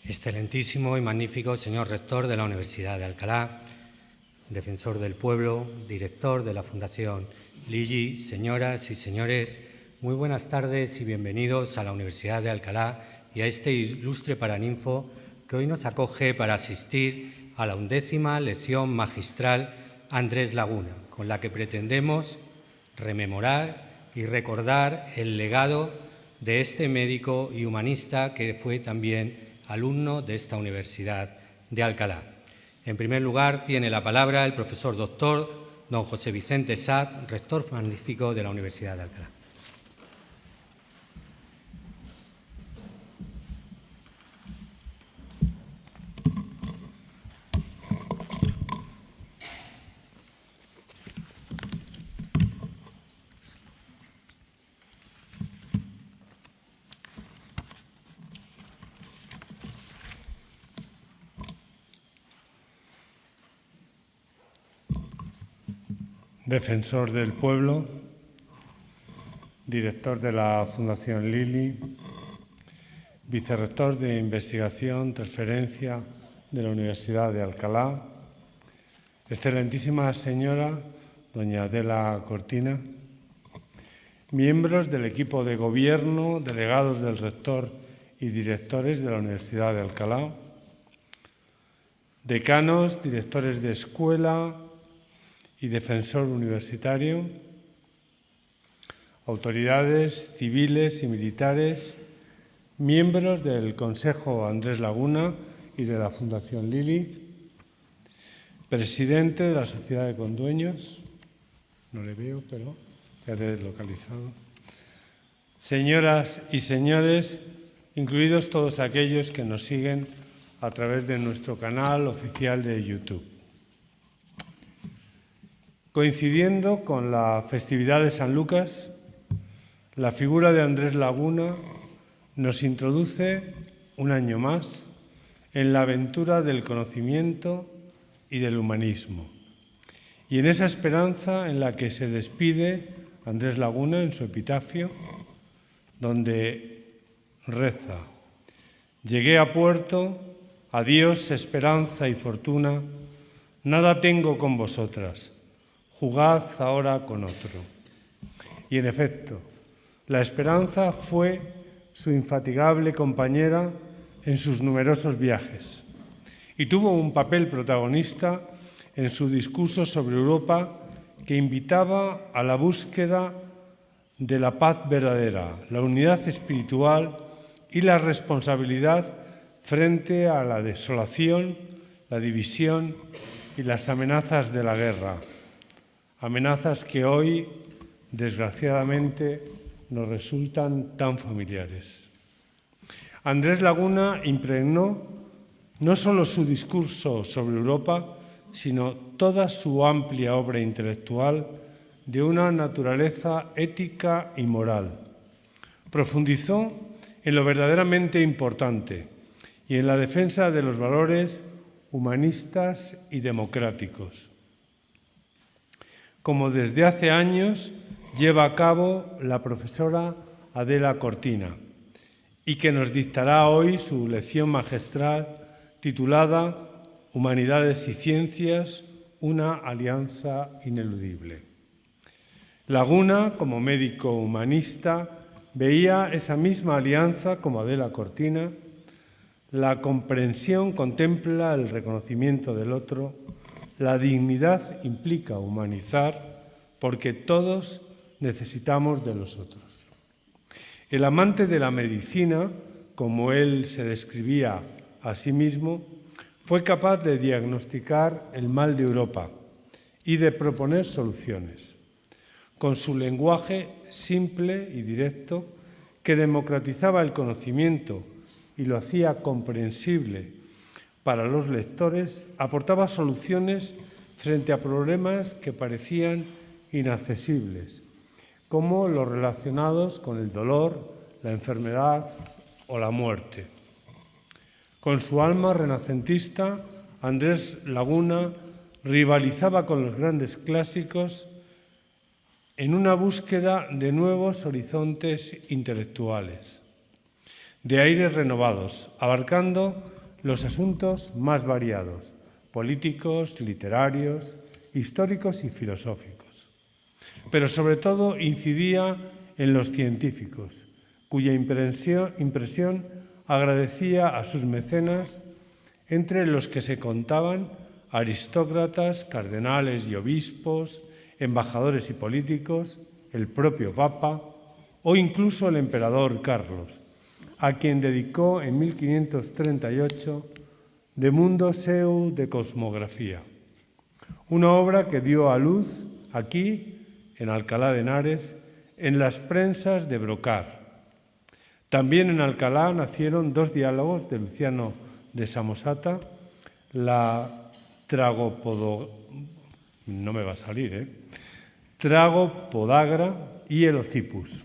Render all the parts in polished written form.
Excelentísimo y magnífico señor rector de la Universidad de Alcalá, defensor del pueblo, director de la Fundación Lili, señoras y señores, muy buenas tardes y bienvenidos a la Universidad de Alcalá y a este ilustre paraninfo que hoy nos acoge para asistir a la 11ª lección magistral Andrés Laguna, con la que pretendemos rememorar y recordar el legado de este médico y humanista que fue también alumno de esta Universidad de Alcalá. En primer lugar, tiene la palabra el profesor doctor don José Vicente Satt, rector magnífico de la Universidad de Alcalá. Defensor del pueblo, director de la Fundación Lili, vicerrector de Investigación, Transferencia de la Universidad de Alcalá, excelentísima señora doña Adela Cortina, miembros del equipo de gobierno, delegados del rector y directores de la Universidad de Alcalá, decanos, directores de escuela y defensor universitario, autoridades civiles y militares, miembros del Consejo Andrés Laguna y de la Fundación Lili, presidente de la Sociedad de Condueños, no le veo, pero ya te he localizado, señoras y señores, incluidos todos aquellos que nos siguen a través de nuestro canal oficial de YouTube. Coincidiendo con la festividad de San Lucas, la figura de Andrés Laguna nos introduce un año más en la aventura del conocimiento y del humanismo. Y en esa esperanza en la que se despide Andrés Laguna en su epitafio, donde reza: «Llegué a puerto, adiós esperanza y fortuna, nada tengo con vosotras. Jugad ahora con otro». Y en efecto, la esperanza fue su infatigable compañera en sus numerosos viajes y tuvo un papel protagonista en su discurso sobre Europa que invitaba a la búsqueda de la paz verdadera, la unidad espiritual y la responsabilidad frente a la desolación, la división y las amenazas de la guerra. Amenazas que hoy, desgraciadamente, nos resultan tan familiares. Andrés Laguna impregnó no solo su discurso sobre Europa, sino toda su amplia obra intelectual de una naturaleza ética y moral. Profundizó en lo verdaderamente importante y en la defensa de los valores humanistas y democráticos, como desde hace años lleva a cabo la profesora Adela Cortina, y que nos dictará hoy su lección magistral titulada Humanidades y Ciencias, una alianza ineludible. Laguna, como médico humanista, veía esa misma alianza como Adela Cortina. La comprensión contempla el reconocimiento del otro. La dignidad implica humanizar, porque todos necesitamos de los otros. El amante de la medicina, como él se describía a sí mismo, fue capaz de diagnosticar el mal de Europa y de proponer soluciones. Con su lenguaje simple y directo, que democratizaba el conocimiento y lo hacía comprensible para los lectores, aportaba soluciones frente a problemas que parecían inaccesibles, como los relacionados con el dolor, la enfermedad o la muerte. Con su alma renacentista, Andrés Laguna rivalizaba con los grandes clásicos en una búsqueda de nuevos horizontes intelectuales, de aires renovados, abarcando los asuntos más variados, políticos, literarios, históricos y filosóficos. Pero sobre todo incidía en los científicos, cuya impresión agradecía a sus mecenas, entre los que se contaban aristócratas, cardenales y obispos, embajadores y políticos, el propio Papa o incluso el emperador Carlos, a quien dedicó en 1538 De Mundo Seu de Cosmografía, una obra que dio a luz aquí, en Alcalá de Henares, en las prensas de Brocar. También en Alcalá nacieron dos diálogos de Luciano de Samosata, la Tragopodagra y el Ocypus.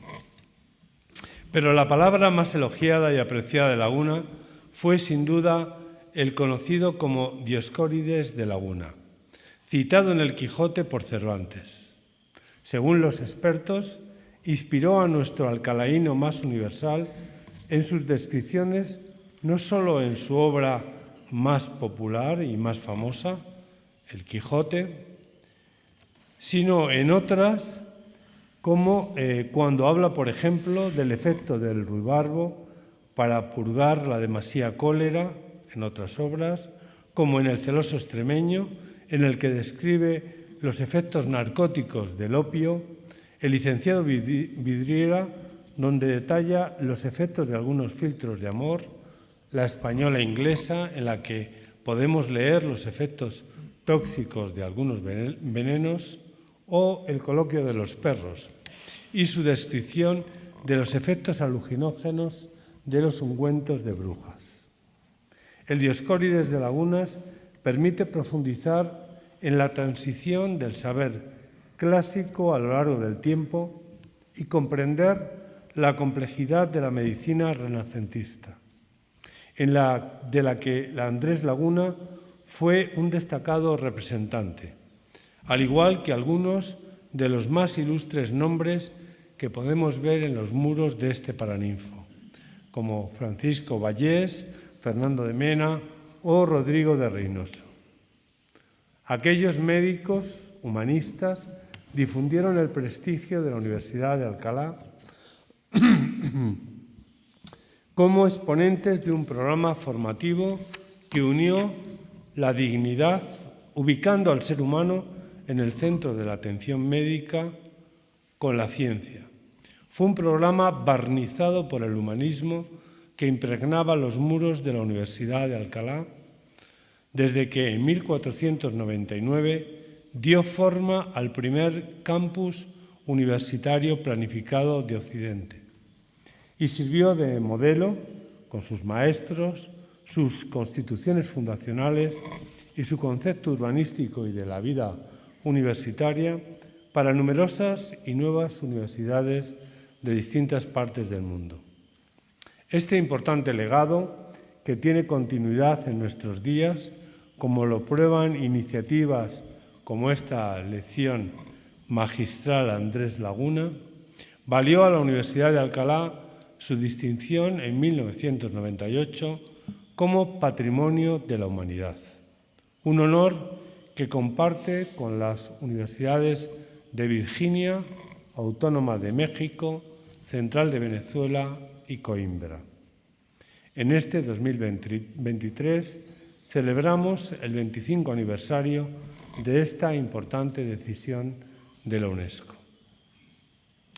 Pero la palabra más elogiada y apreciada de Laguna fue sin duda el conocido como Dioscórides de Laguna, citado en el Quijote por Cervantes. Según los expertos, inspiró a nuestro alcalaíno más universal en sus descripciones, no solo en su obra más popular y más famosa, el Quijote, sino en otras, como cuando habla, por ejemplo, del efecto del ruibarbo para purgar la demasía cólera, en otras obras, como en El celoso extremeño, en el que describe los efectos narcóticos del opio, el licenciado Vidriera, donde detalla los efectos de algunos filtros de amor, la española inglesa, en la que podemos leer los efectos tóxicos de algunos venenos, o el coloquio de los perros, y su descripción de los efectos alucinógenos de los ungüentos de brujas. El Dioscórides de Lagunas permite profundizar en la transición del saber clásico a lo largo del tiempo y comprender la complejidad de la medicina renacentista, de la que Andrés Laguna fue un destacado representante, al igual que algunos de los más ilustres nombres que podemos ver en los muros de este paraninfo, como Francisco Vallés, Fernando de Mena o Rodrigo de Reynoso. Aquellos médicos humanistas difundieron el prestigio de la Universidad de Alcalá como exponentes de un programa formativo que unió la dignidad, ubicando al ser humano en el centro de la atención médica con la ciencia. Fue un programa barnizado por el humanismo que impregnaba los muros de la Universidad de Alcalá, desde que en 1499 dio forma al primer campus universitario planificado de Occidente y sirvió de modelo con sus maestros, sus constituciones fundacionales y su concepto urbanístico y de la vida universitaria para numerosas y nuevas universidades de distintas partes del mundo. Este importante legado, que tiene continuidad en nuestros días, como lo prueban iniciativas como esta lección magistral Andrés Laguna, valió a la Universidad de Alcalá su distinción en 1998 como Patrimonio de la Humanidad, un honor que comparte con las universidades de Virginia, Autónoma de México, Central de Venezuela y Coimbra. En este 2023 celebramos el 25 aniversario de esta importante decisión de la UNESCO.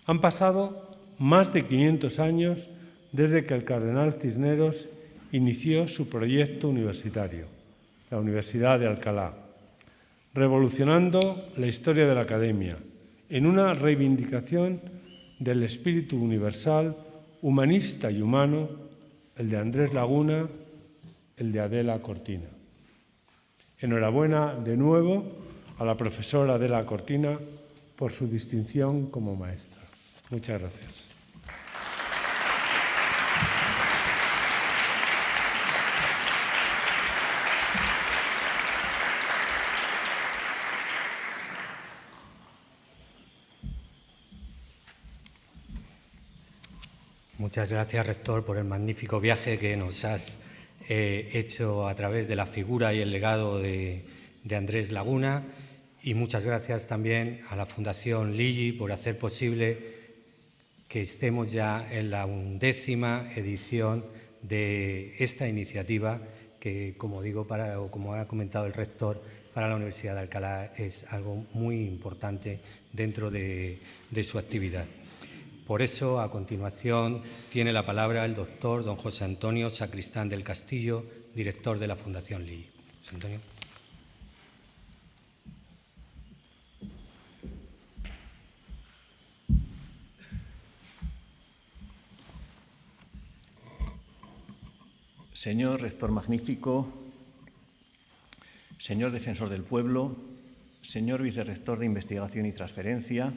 Han pasado más de 500 años desde que el cardenal Cisneros inició su proyecto universitario, la Universidad de Alcalá, revolucionando la historia de la academia en una reivindicación del espíritu universal, humanista y humano, el de Andrés Laguna, el de Adela Cortina. Enhorabuena de nuevo a la profesora Adela Cortina por su distinción como maestra. Muchas gracias. Muchas gracias, rector, por el magnífico viaje que nos has hecho a través de la figura y el legado de Andrés Laguna, y muchas gracias también a la Fundación Ligi por hacer posible que estemos ya en la 11ª edición de esta iniciativa que, como digo, como ha comentado el rector, para la Universidad de Alcalá es algo muy importante dentro de su actividad. Por eso, a continuación, tiene la palabra el doctor don José Antonio Sacristán del Castillo, director de la Fundación Ligi. José Antonio. Señor rector magnífico, señor defensor del pueblo, señor vicerrector de Investigación y Transferencia,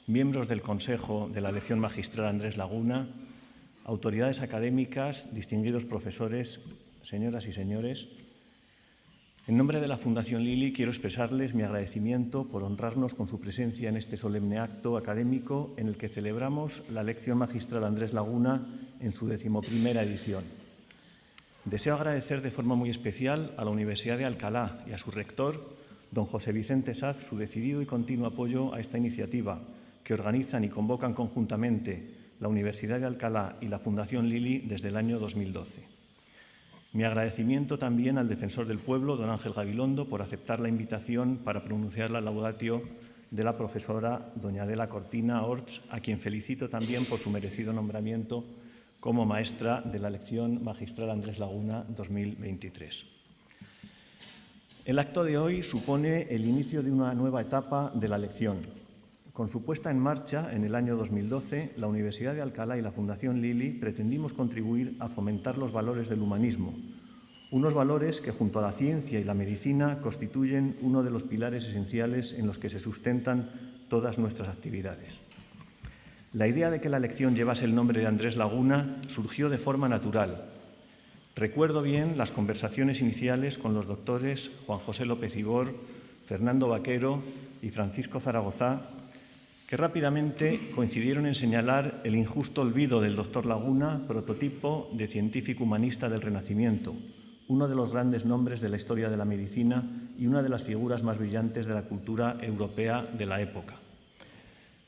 miembros del Consejo de la Lección Magistral Andrés Laguna, autoridades académicas, distinguidos profesores, señoras y señores, en nombre de la Fundación Lili quiero expresarles mi agradecimiento por honrarnos con su presencia en este solemne acto académico en el que celebramos la Lección Magistral Andrés Laguna en su 11ª edición. Deseo agradecer de forma muy especial a la Universidad de Alcalá y a su rector, don José Vicente Saz, su decidido y continuo apoyo a esta iniciativa que organizan y convocan conjuntamente la Universidad de Alcalá y la Fundación Lili desde el año 2012. Mi agradecimiento también al defensor del pueblo, don Ángel Gabilondo, por aceptar la invitación para pronunciar la laudatio de la profesora doña Adela Cortina Orts, a quien felicito también por su merecido nombramiento como maestra de la Lección Magistral Andrés Laguna 2023. El acto de hoy supone el inicio de una nueva etapa de la lección. Con su puesta en marcha en el año 2012, la Universidad de Alcalá y la Fundación Lili pretendimos contribuir a fomentar los valores del humanismo, unos valores que junto a la ciencia y la medicina constituyen uno de los pilares esenciales en los que se sustentan todas nuestras actividades. La idea de que la lección llevase el nombre de Andrés Laguna surgió de forma natural. Recuerdo bien las conversaciones iniciales con los doctores Juan José López Ibor, Fernando Vaquero y Francisco Zaragoza, que rápidamente coincidieron en señalar el injusto olvido del doctor Laguna, prototipo de científico humanista del Renacimiento, uno de los grandes nombres de la historia de la medicina y una de las figuras más brillantes de la cultura europea de la época.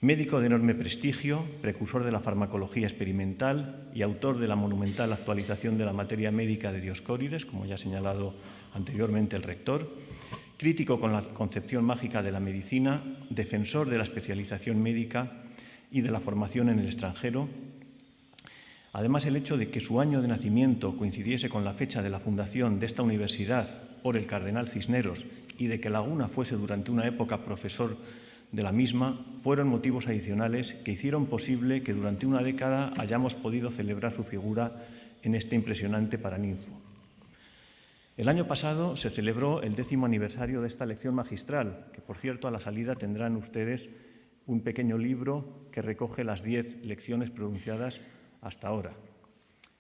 Médico de enorme prestigio, precursor de la farmacología experimental y autor de la monumental actualización de la materia médica de Dioscórides, como ya ha señalado anteriormente el rector, crítico con la concepción mágica de la medicina, defensor de la especialización médica y de la formación en el extranjero. Además, el hecho de que su año de nacimiento coincidiese con la fecha de la fundación de esta universidad por el cardenal Cisneros y de que Laguna fuese durante una época profesor de la misma, fueron motivos adicionales que hicieron posible que durante una década hayamos podido celebrar su figura en este impresionante paraninfo. El año pasado se celebró el 10º aniversario de esta lección magistral, que por cierto a la salida tendrán ustedes un pequeño libro que recoge las 10 lecciones pronunciadas hasta ahora.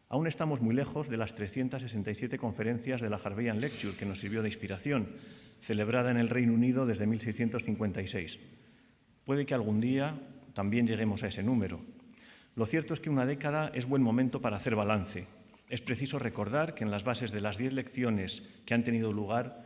Aún estamos muy lejos de las 367 conferencias de la Harveian Lecture, que nos sirvió de inspiración, celebrada en el Reino Unido desde 1656. Puede que algún día también lleguemos a ese número. Lo cierto es que una década es buen momento para hacer balance. Es preciso recordar que en las bases de las 10 lecciones que han tenido lugar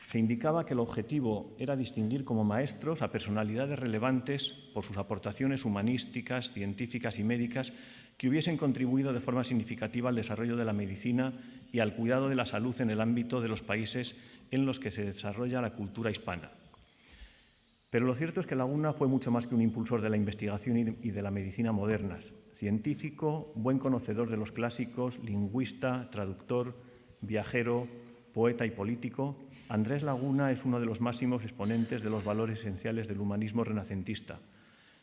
se indicaba que el objetivo era distinguir como maestros a personalidades relevantes por sus aportaciones humanísticas, científicas y médicas que hubiesen contribuido de forma significativa al desarrollo de la medicina y al cuidado de la salud en el ámbito de los países en los que se desarrolla la cultura hispana. Pero lo cierto es que Laguna fue mucho más que un impulsor de la investigación y de la medicina modernas. Científico, buen conocedor de los clásicos, lingüista, traductor, viajero, poeta y político, Andrés Laguna es uno de los máximos exponentes de los valores esenciales del humanismo renacentista.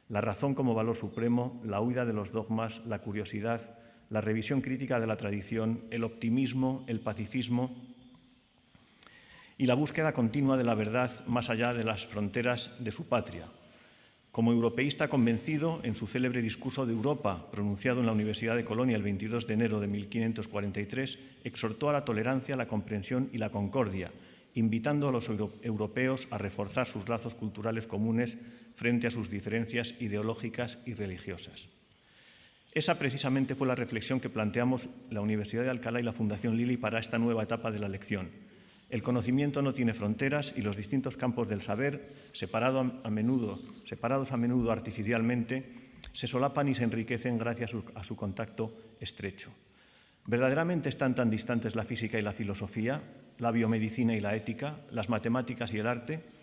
La razón como valor supremo, la huida de los dogmas, la curiosidad, la revisión crítica de la tradición, el optimismo, el pacifismo y la búsqueda continua de la verdad más allá de las fronteras de su patria. Como europeísta convencido, en su célebre discurso de Europa, pronunciado en la Universidad de Colonia el 22 de enero de 1543, exhortó a la tolerancia, la comprensión y la concordia, invitando a los europeos a reforzar sus lazos culturales comunes frente a sus diferencias ideológicas y religiosas. Esa precisamente fue la reflexión que planteamos la Universidad de Alcalá y la Fundación Lili para esta nueva etapa de la lección. El conocimiento no tiene fronteras y los distintos campos del saber, separados a menudo artificialmente, se solapan y se enriquecen gracias a su contacto estrecho. ¿Verdaderamente están tan distantes la física y la filosofía, la biomedicina y la ética, las matemáticas y el arte?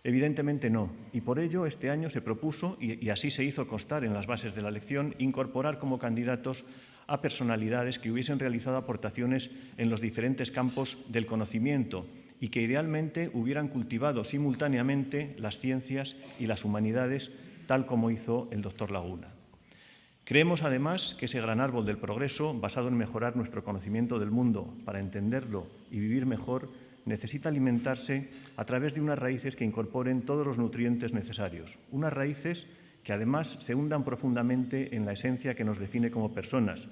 Evidentemente no, y por ello este año se propuso, y así se hizo constar en las bases de la lección, incorporar como candidatos a personalidades que hubiesen realizado aportaciones en los diferentes campos del conocimiento y que idealmente hubieran cultivado simultáneamente las ciencias y las humanidades, tal como hizo el doctor Laguna. Creemos, además, que ese gran árbol del progreso, basado en mejorar nuestro conocimiento del mundo para entenderlo y vivir mejor, necesita alimentarse a través de unas raíces que incorporen todos los nutrientes necesarios, unas raíces que además se hundan profundamente en la esencia que nos define como personas,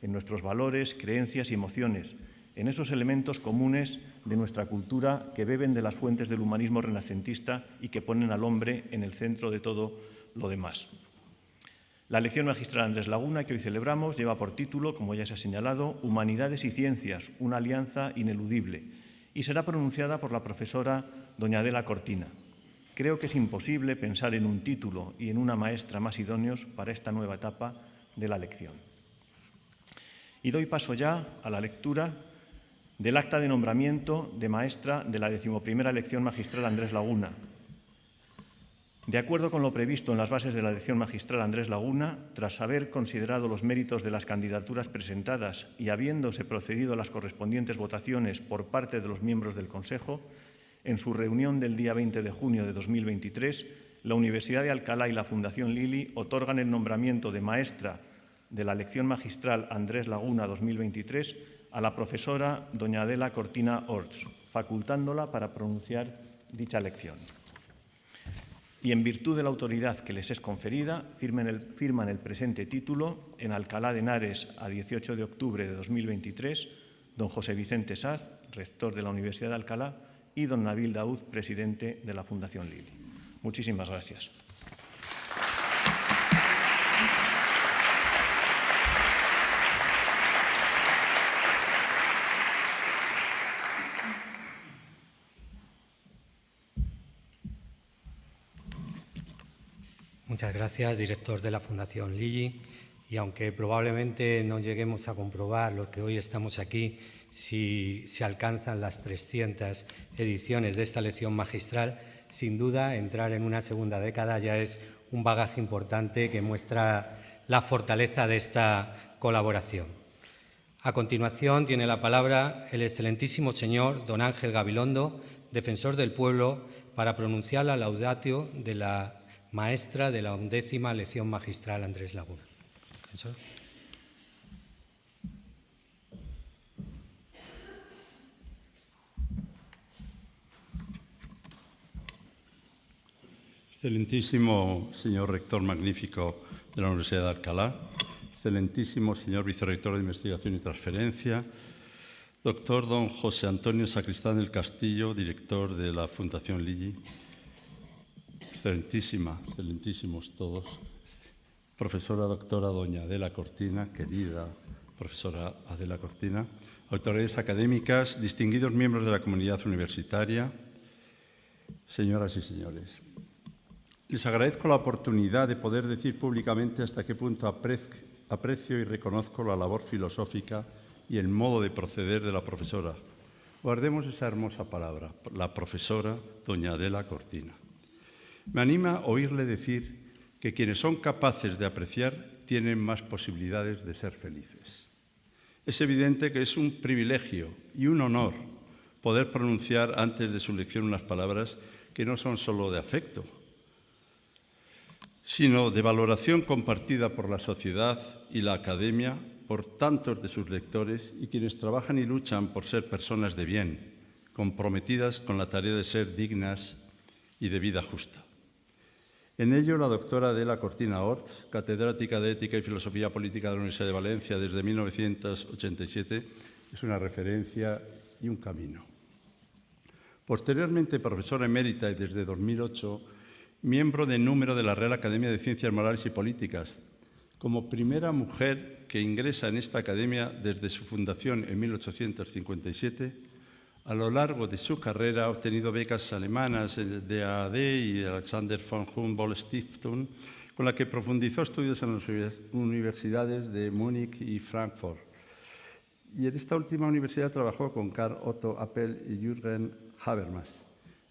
en nuestros valores, creencias y emociones, en esos elementos comunes de nuestra cultura que beben de las fuentes del humanismo renacentista y que ponen al hombre en el centro de todo lo demás. La lección magistral de Andrés Laguna, que hoy celebramos, lleva por título, como ya se ha señalado, Humanidades y Ciencias, una alianza ineludible, y será pronunciada por la profesora doña Adela Cortina. Creo que es imposible pensar en un título y en una maestra más idóneos para esta nueva etapa de la lección. Y doy paso ya a la lectura del acta de nombramiento de maestra de la 11ª lección magistral Andrés Laguna. De acuerdo con lo previsto en las bases de la lección magistral Andrés Laguna, tras haber considerado los méritos de las candidaturas presentadas y habiéndose procedido a las correspondientes votaciones por parte de los miembros del Consejo, en su reunión del día 20 de junio de 2023, la Universidad de Alcalá y la Fundación Lili otorgan el nombramiento de maestra de la lección magistral Andrés Laguna 2023 a la profesora doña Adela Cortina Orts, facultándola para pronunciar dicha lección. Y en virtud de la autoridad que les es conferida, firman el presente título en Alcalá de Henares a 18 de octubre de 2023, don José Vicente Saz, rector de la Universidad de Alcalá, y don Nabil Daoud, presidente de la Fundación Lili. Muchísimas gracias. Muchas gracias, director de la Fundación Lili. Y aunque probablemente no lleguemos a comprobar lo que hoy estamos aquí, si se alcanzan las 300 ediciones de esta lección magistral, sin duda entrar en una segunda década ya es un bagaje importante que muestra la fortaleza de esta colaboración. A continuación tiene la palabra el excelentísimo señor don Ángel Gabilondo, defensor del pueblo, para pronunciar la laudatio de la maestra de la 11ª lección magistral Andrés Laguna. Defensor. Excelentísimo señor rector magnífico de la Universidad de Alcalá, excelentísimo señor vicerrector de Investigación y Transferencia, doctor don José Antonio Sacristán del Castillo, director de la Fundación Lili, excelentísimos todos, profesora doctora doña Adela Cortina, querida profesora Adela Cortina, autoridades académicas, distinguidos miembros de la comunidad universitaria, señoras y señores. Les agradezco la oportunidad de poder decir públicamente hasta qué punto aprecio y reconozco la labor filosófica y el modo de proceder de la profesora. Guardemos esa hermosa palabra, la profesora doña Adela Cortina. Me anima oírle decir que quienes son capaces de apreciar tienen más posibilidades de ser felices. Es evidente que es un privilegio y un honor poder pronunciar antes de su lección unas palabras que no son solo de afecto, sino de valoración compartida por la sociedad y la academia, por tantos de sus lectores y quienes trabajan y luchan por ser personas de bien, comprometidas con la tarea de ser dignas y de vida justa. En ello, la doctora Adela Cortina Orts, catedrática de Ética y Filosofía Política de la Universidad de Valencia desde 1987, es una referencia y un camino. Posteriormente, profesora emérita y desde 2008, miembro de número de la Real Academia de Ciencias Morales y Políticas, Como primera mujer que ingresa en esta academia desde su fundación en 1857, a lo largo de su carrera ha obtenido becas alemanas de AAD y de Alexander von Humboldt Stiftung, con la que profundizó estudios en las universidades de Múnich y Frankfurt. Y en esta última universidad trabajó con Karl Otto Appel y Jürgen Habermas,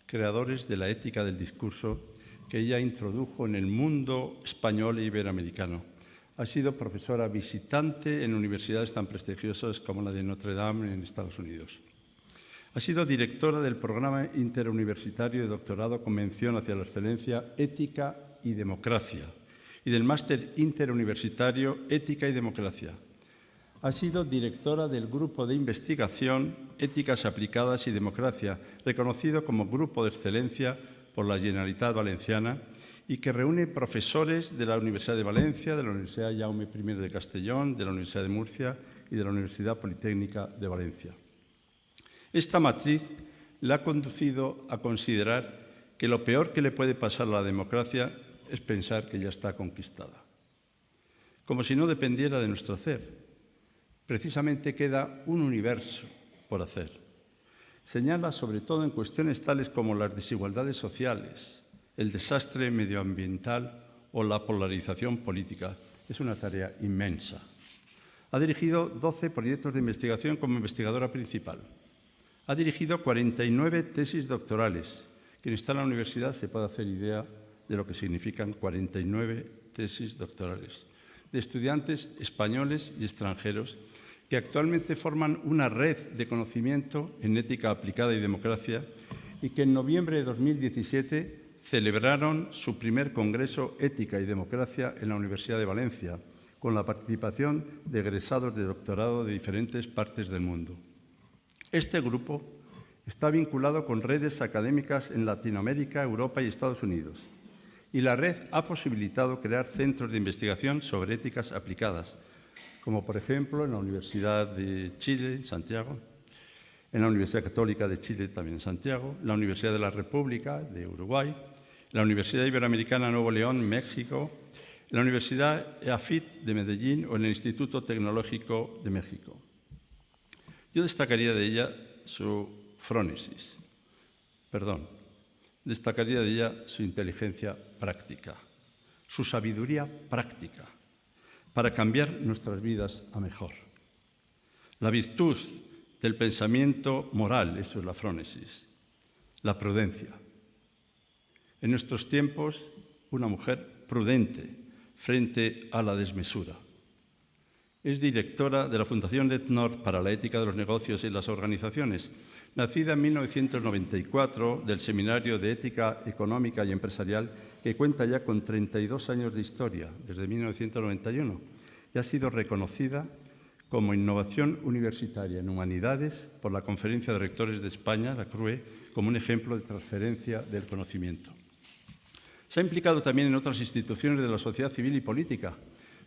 creadores de la ética del discurso que ella introdujo en el mundo español e iberoamericano. Ha sido profesora visitante en universidades tan prestigiosas como la de Notre Dame en Estados Unidos. Ha sido directora del programa interuniversitario de doctorado con mención hacia la excelencia Ética y Democracia y del máster interuniversitario Ética y Democracia. Ha sido directora del Grupo de Investigación Éticas Aplicadas y Democracia, reconocido como Grupo de Excelencia por la Generalitat Valenciana y que reúne profesores de la Universidad de Valencia, de la Universidad Jaume I de Castellón, de la Universidad de Murcia y de la Universidad Politécnica de Valencia. Esta matriz la ha conducido a considerar que lo peor que le puede pasar a la democracia es pensar que ya está conquistada. Como si no dependiera de nuestro hacer. Precisamente queda un universo por hacer. Señala sobre todo en cuestiones tales como las desigualdades sociales, el desastre medioambiental o la polarización política. Es una tarea inmensa. Ha dirigido 12 proyectos de investigación como investigadora principal. Ha dirigido 49 tesis doctorales. Quien está en la universidad se puede hacer idea de lo que significan 49 tesis doctorales, de estudiantes españoles y extranjeros que actualmente forman una red de conocimiento en ética aplicada y democracia y que en noviembre de 2017 celebraron su primer Congreso Ética y Democracia en la Universidad de Valencia, con la participación de egresados de doctorado de diferentes partes del mundo. Este grupo está vinculado con redes académicas en Latinoamérica, Europa y Estados Unidos, y la red ha posibilitado crear centros de investigación sobre éticas aplicadas, como por ejemplo en la Universidad de Chile, en Santiago, en la Universidad Católica de Chile, también en Santiago, la Universidad de la República de Uruguay, la Universidad Iberoamericana Nuevo León, México, la Universidad EAFIT de Medellín o en el Instituto Tecnológico de México. Yo destacaría de ella su frónesis, destacaría de ella su inteligencia práctica, su sabiduría práctica, para cambiar nuestras vidas a mejor. La virtud del pensamiento moral, eso es la frónesis, la prudencia. En nuestros tiempos, una mujer prudente frente a la desmesura. Es directora de la Fundación Letnord para la Ética de los Negocios y las Organizaciones, nacida en 1994 del Seminario de Ética Económica y Empresarial, que cuenta ya con 32 años de historia, desde 1991, y ha sido reconocida como innovación universitaria en humanidades por la Conferencia de Rectores de España, la CRUE, como un ejemplo de transferencia del conocimiento. Se ha implicado también en otras instituciones de la sociedad civil y política,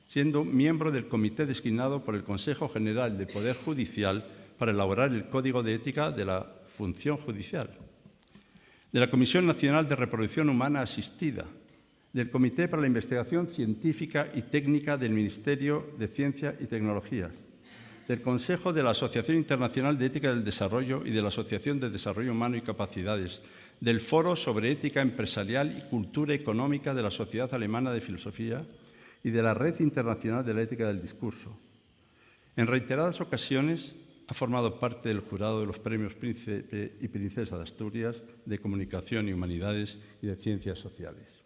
siendo miembro del comité designado por el Consejo General de Poder Judicial para elaborar el Código de Ética de la Función Judicial, de la Comisión Nacional de Reproducción Humana Asistida, del Comité para la Investigación Científica y Técnica del Ministerio de Ciencia y Tecnologías, del Consejo de la Asociación Internacional de Ética del Desarrollo y de la Asociación de Desarrollo Humano y Capacidades, del Foro sobre Ética Empresarial y Cultura Económica de la Sociedad Alemana de Filosofía y de la Red Internacional de la Ética del Discurso. En reiteradas ocasiones ha formado parte del jurado de los Premios Príncipe y Princesa de Asturias de Comunicación y Humanidades y de Ciencias Sociales.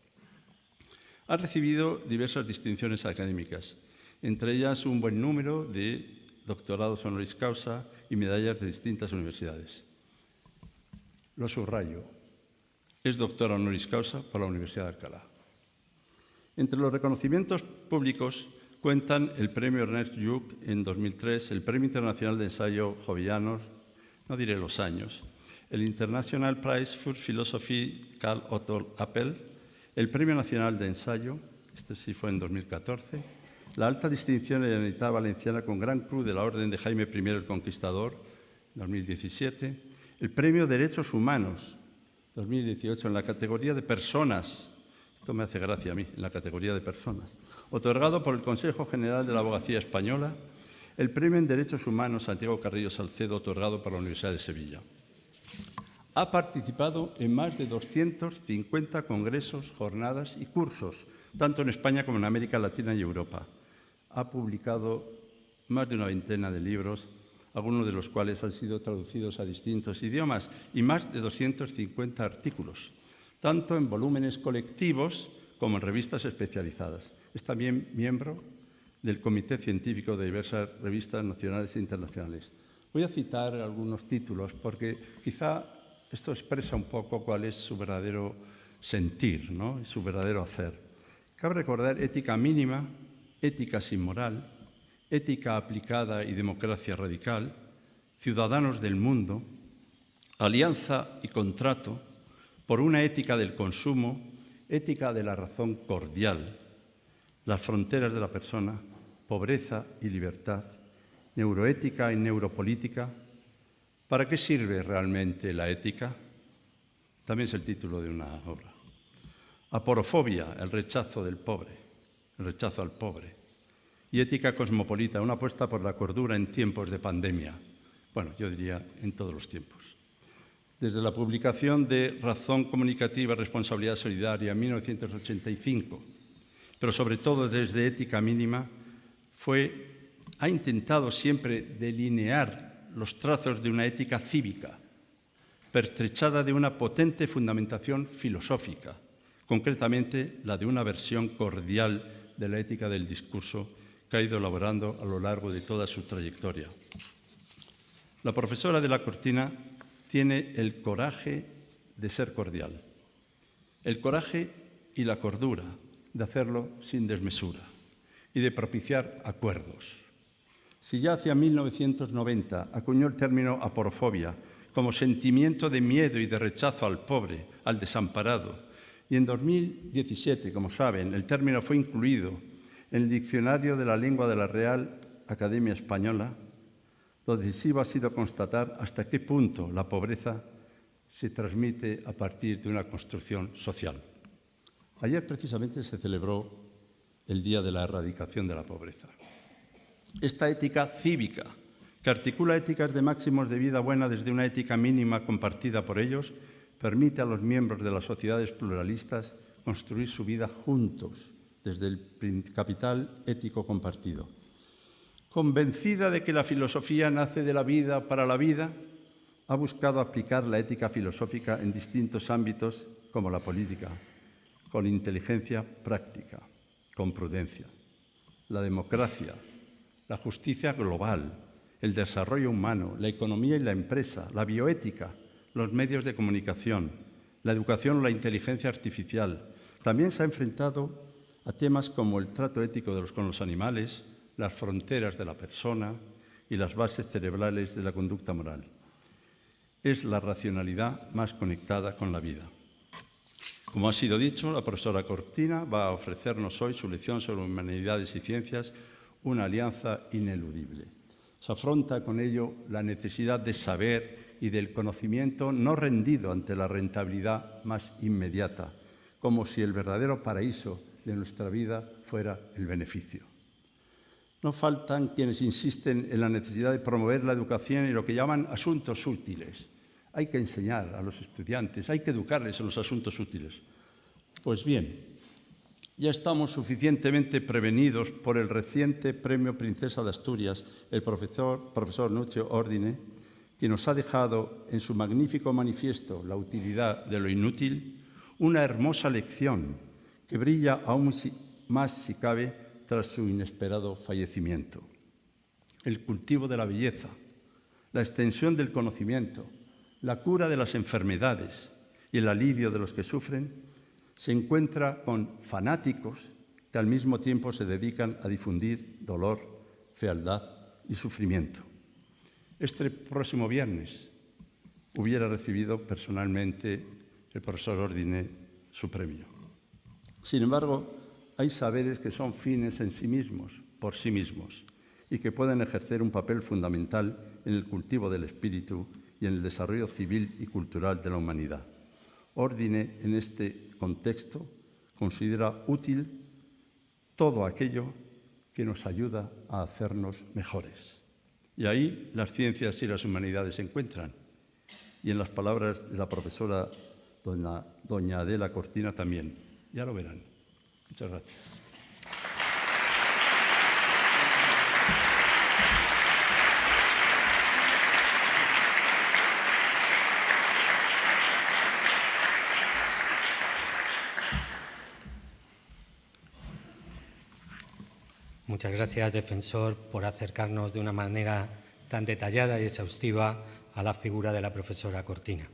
Ha recibido diversas distinciones académicas, entre ellas un buen número de doctorados honoris causa y medallas de distintas universidades. Lo subrayo. Es doctora honoris causa por la Universidad de Alcalá. Entre los reconocimientos públicos cuentan el Premio Ernest Lluch en 2003, el Premio Internacional de Ensayo Jovellanos, no diré los años, el International Prize for Philosophy Karl Otto Appel, el Premio Nacional de Ensayo, este sí fue en 2014, la alta distinción de la Generalitat Valenciana con Gran Cruz de la Orden de Jaime I el Conquistador, 2017, el Premio Derechos Humanos, 2018, en la categoría de personas, esto me hace gracia a mí, en la categoría de personas, otorgado por el Consejo General de la Abogacía Española, el Premio en Derechos Humanos Santiago Carrillo Salcedo, otorgado por la Universidad de Sevilla. Ha participado en más de 250 congresos, jornadas y cursos, tanto en España como en América Latina y Europa. Ha publicado más de una veintena de libros, algunos de los cuales han sido traducidos a distintos idiomas, y más de 250 artículos, tanto en volúmenes colectivos como en revistas especializadas. Es también miembro del Comité Científico de diversas revistas nacionales e internacionales. Voy a citar algunos títulos porque quizá esto expresa un poco cuál es su verdadero sentir, ¿no? Y su verdadero hacer. Cabe recordar Ética mínima, Ética sin moral, Ética aplicada y democracia radical, Ciudadanos del mundo, Alianza y contrato, por una ética del consumo, Ética de la razón cordial, Las fronteras de la persona, Pobreza y libertad, Neuroética y neuropolítica. ¿Para qué sirve realmente la ética? También es el título de una obra. Aporofobia, el rechazo del pobre, el rechazo al pobre. Y Ética cosmopolita, una apuesta por la cordura en tiempos de pandemia. Bueno, yo diría en todos los tiempos. Desde la publicación de Razón Comunicativa, Responsabilidad Solidaria en 1985, pero sobre todo desde Ética mínima, ha intentado siempre delinear los trazos de una ética cívica, pertrechada de una potente fundamentación filosófica, concretamente la de una versión cordial de la ética del discurso que ha ido elaborando a lo largo de toda su trayectoria. La profesora de la Cortina tiene el coraje de ser cordial, el coraje y la cordura de hacerlo sin desmesura y de propiciar acuerdos. Si ya hacia 1990 acuñó el término aporofobia como sentimiento de miedo y de rechazo al pobre, al desamparado, y en 2017, como saben, el término fue incluido en el Diccionario de la Lengua de la Real Academia Española, lo decisivo ha sido constatar hasta qué punto la pobreza se transmite a partir de una construcción social. Ayer precisamente se celebró el Día de la Erradicación de la Pobreza. Esta ética cívica, que articula éticas de máximos de vida buena desde una ética mínima compartida por ellos, permite a los miembros de las sociedades pluralistas construir su vida juntos, desde el capital ético compartido. Convencida de que la filosofía nace de la vida para la vida, ha buscado aplicar la ética filosófica en distintos ámbitos como la política, con inteligencia práctica, con prudencia. La democracia, la justicia global, el desarrollo humano, la economía y la empresa, la bioética, los medios de comunicación, la educación o la inteligencia artificial. También se ha enfrentado a temas como el trato ético con los animales, las fronteras de la persona y las bases cerebrales de la conducta moral. Es la racionalidad más conectada con la vida. Como ha sido dicho, la profesora Cortina va a ofrecernos hoy su lección sobre humanidades y ciencias, una alianza ineludible. Se afronta con ello la necesidad de saber y del conocimiento no rendido ante la rentabilidad más inmediata, como si el verdadero paraíso de nuestra vida fuera el beneficio. No faltan quienes insisten en la necesidad de promover la educación y lo que llaman asuntos útiles. Hay que enseñar a los estudiantes, hay que educarles en los asuntos útiles. Pues bien, ya estamos suficientemente prevenidos por el reciente Premio Princesa de Asturias, el profesor Nuccio Ordine, que nos ha dejado en su magnífico manifiesto La utilidad de lo inútil, una hermosa lección que brilla aún más si cabe tras su inesperado fallecimiento. El cultivo de la belleza, la extensión del conocimiento, la cura de las enfermedades y el alivio de los que sufren se encuentra con fanáticos que al mismo tiempo se dedican a difundir dolor, fealdad y sufrimiento. Este próximo viernes hubiera recibido personalmente el profesor Ordine su premio. Sin embargo, hay saberes que son fines en sí mismos, por sí mismos, y que pueden ejercer un papel fundamental en el cultivo del espíritu y en el desarrollo civil y cultural de la humanidad. Ordine, en este contexto, considera útil todo aquello que nos ayuda a hacernos mejores. Y ahí las ciencias y las humanidades se encuentran. Y en las palabras de la profesora doña Adela Cortina también. Ya lo verán. Muchas gracias. Muchas gracias, defensor, por acercarnos de una manera tan detallada y exhaustiva a la figura de la profesora Cortina.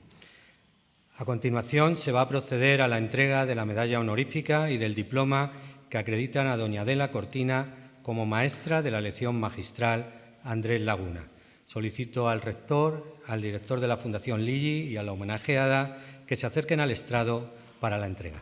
A continuación, se va a proceder a la entrega de la medalla honorífica y del diploma que acreditan a doña Adela Cortina como maestra de la lección magistral Andrés Laguna. Solicito al rector, al director de la Fundación Ligi y a la homenajeada que se acerquen al estrado para la entrega.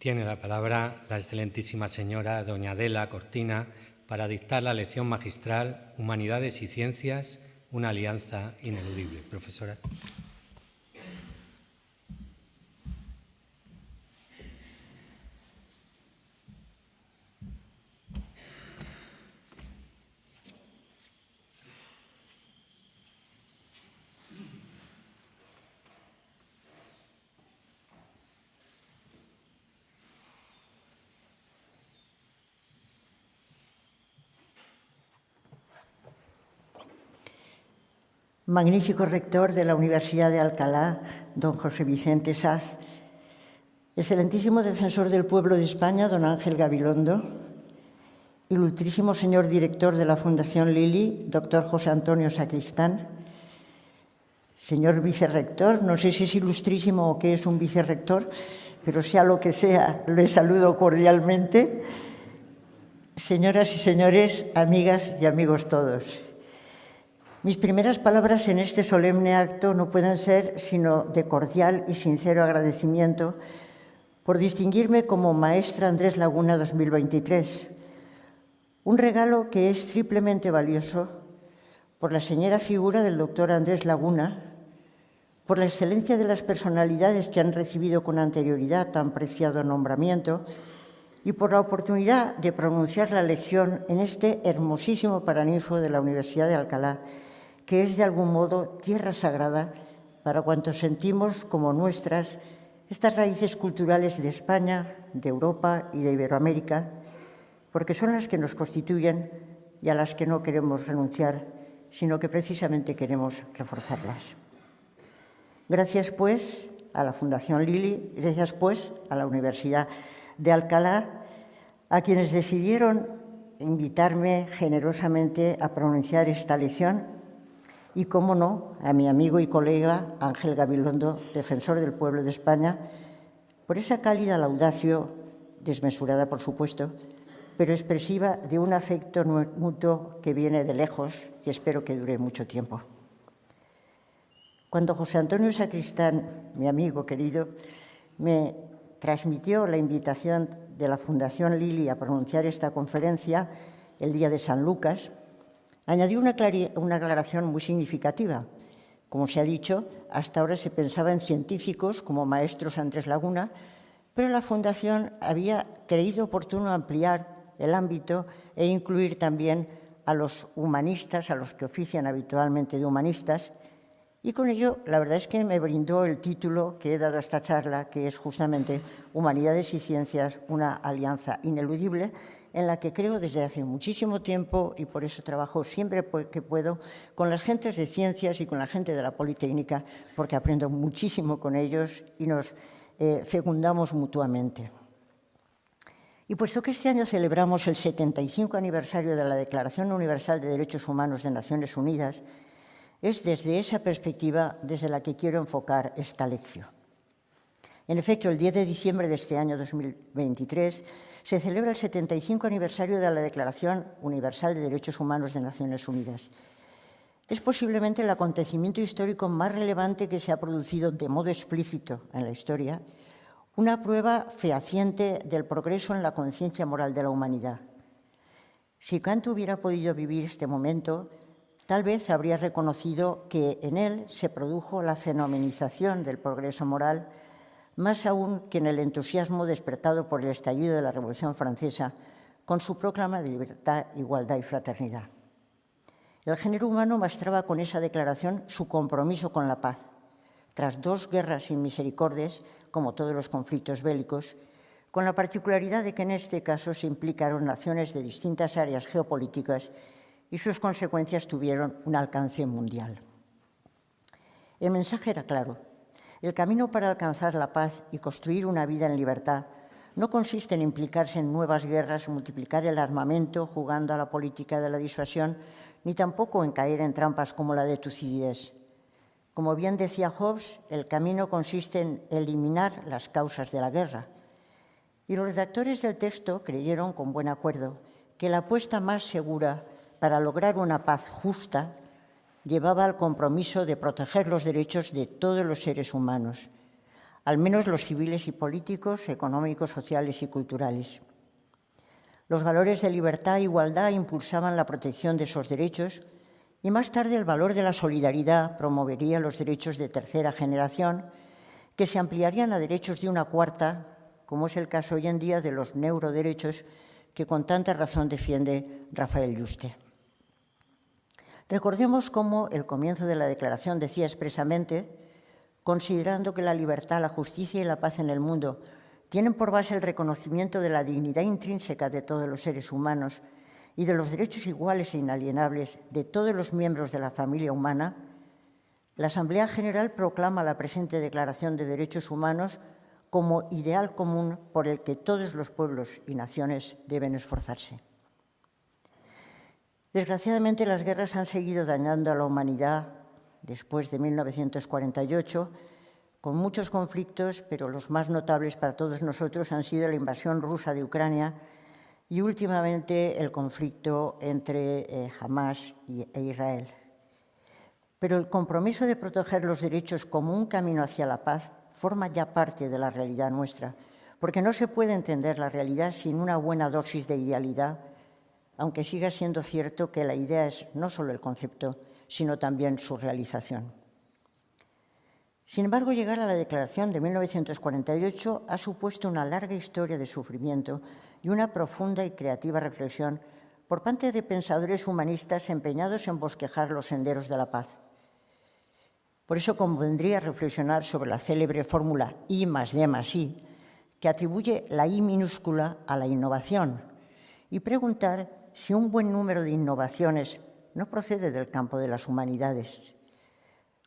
Tiene la palabra la excelentísima señora doña Adela Cortina para dictar la lección magistral Humanidades y Ciencias, una alianza ineludible. Profesora. magnífico rector de la Universidad de Alcalá, don José Vicente Saz, excelentísimo defensor del pueblo de España, don Ángel Gabilondo, ilustrísimo señor director de la Fundación Lili, doctor José Antonio Sacristán, señor vicerrector, no sé si es ilustrísimo o qué es un vicerrector, pero sea lo que sea, le saludo cordialmente. Señoras y señores, amigas y amigos todos, mis primeras palabras en este solemne acto no pueden ser sino de cordial y sincero agradecimiento por distinguirme como Maestra Andrés Laguna 2023, un regalo que es triplemente valioso por la señera figura del doctor Andrés Laguna, por la excelencia de las personalidades que han recibido con anterioridad tan preciado nombramiento y por la oportunidad de pronunciar la lección en este hermosísimo paraninfo de la Universidad de Alcalá, que es de algún modo tierra sagrada para cuantos sentimos como nuestras estas raíces culturales de España, de Europa y de Iberoamérica, porque son las que nos constituyen y a las que no queremos renunciar, sino que precisamente queremos reforzarlas. Gracias, pues, a la Fundación Lili, gracias, pues, a la Universidad de Alcalá, a quienes decidieron invitarme generosamente a pronunciar esta lección y, cómo no, a mi amigo y colega Ángel Gabilondo, defensor del pueblo de España, por esa cálida laudacio, desmesurada por supuesto, pero expresiva de un afecto mutuo que viene de lejos y espero que dure mucho tiempo. Cuando José Antonio Sacristán, mi amigo querido, me transmitió la invitación de la Fundación Lili a pronunciar esta conferencia el día de San Lucas, añadió una aclaración muy significativa. Como se ha dicho, hasta ahora se pensaba en científicos como maestros Andrés Laguna, pero la Fundación había creído oportuno ampliar el ámbito e incluir también a los humanistas, a los que ofician habitualmente de humanistas, y con ello la verdad es que me brindó el título que he dado a esta charla, que es justamente Humanidades y Ciencias, una alianza ineludible, en la que creo desde hace muchísimo tiempo y por eso trabajo siempre que puedo con las gentes de ciencias y con la gente de la Politécnica, porque aprendo muchísimo con ellos y nos fecundamos mutuamente. Y puesto que este año celebramos el 75 aniversario de la Declaración Universal de Derechos Humanos de Naciones Unidas, es desde esa perspectiva desde la que quiero enfocar esta lección. En efecto, el 10 de diciembre de este año 2023 se celebra el 75 aniversario de la Declaración Universal de Derechos Humanos de Naciones Unidas. Es posiblemente el acontecimiento histórico más relevante que se ha producido de modo explícito en la historia, una prueba fehaciente del progreso en la conciencia moral de la humanidad. Si Kant hubiera podido vivir este momento, tal vez habría reconocido que en él se produjo la fenomenización del progreso moral, más aún que en el entusiasmo despertado por el estallido de la Revolución Francesa con su proclama de libertad, igualdad y fraternidad. El género humano mostraba con esa declaración su compromiso con la paz, tras 2 guerras sin misericordias, como todos los conflictos bélicos, con la particularidad de que en este caso se implicaron naciones de distintas áreas geopolíticas y sus consecuencias tuvieron un alcance mundial. El mensaje era claro. El camino para alcanzar la paz y construir una vida en libertad no consiste en implicarse en nuevas guerras, multiplicar el armamento jugando a la política de la disuasión, ni tampoco en caer en trampas como la de Tucídides. Como bien decía Hobbes, el camino consiste en eliminar las causas de la guerra. Y los redactores del texto creyeron, con buen acuerdo, que la apuesta más segura para lograr una paz justa llevaba al compromiso de proteger los derechos de todos los seres humanos, al menos los civiles y políticos, económicos, sociales y culturales. Los valores de libertad e igualdad impulsaban la protección de esos derechos y más tarde el valor de la solidaridad promovería los derechos de tercera generación que se ampliarían a derechos de una cuarta, como es el caso hoy en día de los neuroderechos que con tanta razón defiende Rafael Yuste. Recordemos cómo el comienzo de la declaración decía expresamente, considerando que la libertad, la justicia y la paz en el mundo tienen por base el reconocimiento de la dignidad intrínseca de todos los seres humanos y de los derechos iguales e inalienables de todos los miembros de la familia humana, la Asamblea General proclama la presente Declaración de Derechos Humanos como ideal común por el que todos los pueblos y naciones deben esforzarse. Desgraciadamente, las guerras han seguido dañando a la humanidad después de 1948, con muchos conflictos, pero los más notables para todos nosotros han sido la invasión rusa de Ucrania y últimamente el conflicto entre Hamás e Israel. Pero el compromiso de proteger los derechos como un camino hacia la paz forma ya parte de la realidad nuestra, porque no se puede entender la realidad sin una buena dosis de idealidad, aunque siga siendo cierto que la idea es no solo el concepto, sino también su realización. Sin embargo, llegar a la Declaración de 1948 ha supuesto una larga historia de sufrimiento y una profunda y creativa reflexión por parte de pensadores humanistas empeñados en bosquejar los senderos de la paz. Por eso convendría reflexionar sobre la célebre fórmula I más D más I, que atribuye la I minúscula a la innovación, y preguntar si un buen número de innovaciones no procede del campo de las humanidades.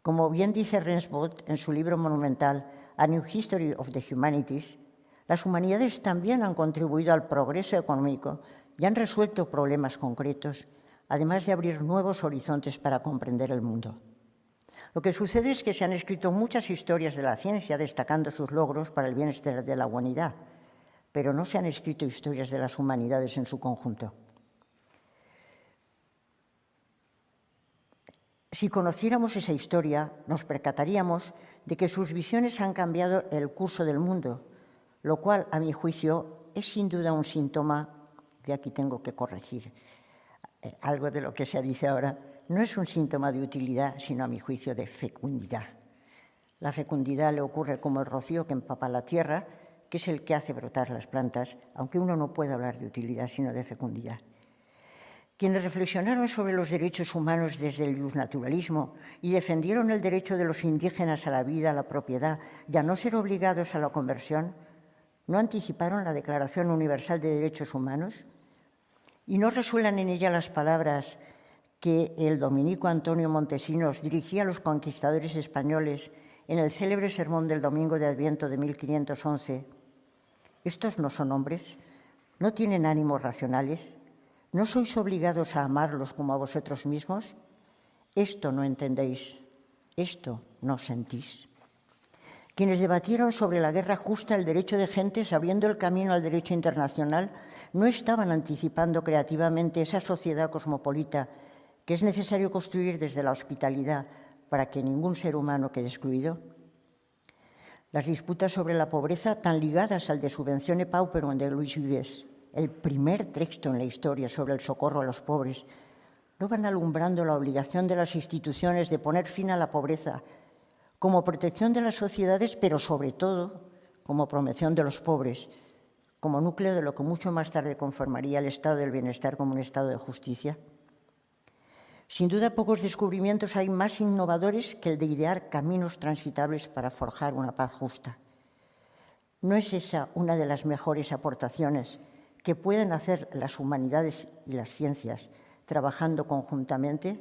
Como bien dice Rensburg en su libro monumental A New History of the Humanities, las humanidades también han contribuido al progreso económico y han resuelto problemas concretos, además de abrir nuevos horizontes para comprender el mundo. Lo que sucede es que se han escrito muchas historias de la ciencia destacando sus logros para el bienestar de la humanidad, pero no se han escrito historias de las humanidades en su conjunto. Si conociéramos esa historia, nos percataríamos de que sus visiones han cambiado el curso del mundo, lo cual, a mi juicio, es sin duda un síntoma, y aquí tengo que corregir algo de lo que se dice ahora, no es un síntoma de utilidad, sino, a mi juicio, de fecundidad. La fecundidad le ocurre como el rocío que empapa la tierra, que es el que hace brotar las plantas, aunque uno no puede hablar de utilidad, sino de fecundidad. Quienes reflexionaron sobre los derechos humanos desde el justnaturalismo y defendieron el derecho de los indígenas a la vida, a la propiedad y a no ser obligados a la conversión, ¿no anticiparon la Declaración Universal de Derechos Humanos? ¿Y no resuenan en ella las palabras que el dominico Antonio Montesinos dirigía a los conquistadores españoles en el célebre sermón del Domingo de Adviento de 1511? ¿Estos no son hombres? ¿No tienen ánimos racionales? ¿No sois obligados a amarlos como a vosotros mismos? Esto no entendéis, esto no sentís. Quienes debatieron sobre la guerra justa, el derecho de gentes, abriendo el camino al derecho internacional, no estaban anticipando creativamente esa sociedad cosmopolita que es necesario construir desde la hospitalidad para que ningún ser humano quede excluido. Las disputas sobre la pobreza, tan ligadas al de Subventione Pauperum de Luis Vives, el primer texto en la historia sobre el socorro a los pobres, no van alumbrando la obligación de las instituciones de poner fin a la pobreza como protección de las sociedades, pero sobre todo como promoción de los pobres, como núcleo de lo que mucho más tarde conformaría el estado del bienestar como un estado de justicia. Sin duda, pocos descubrimientos hay más innovadores que el de idear caminos transitables para forjar una paz justa. ¿No es esa una de las mejores aportaciones que pueden hacer las humanidades y las ciencias trabajando conjuntamente?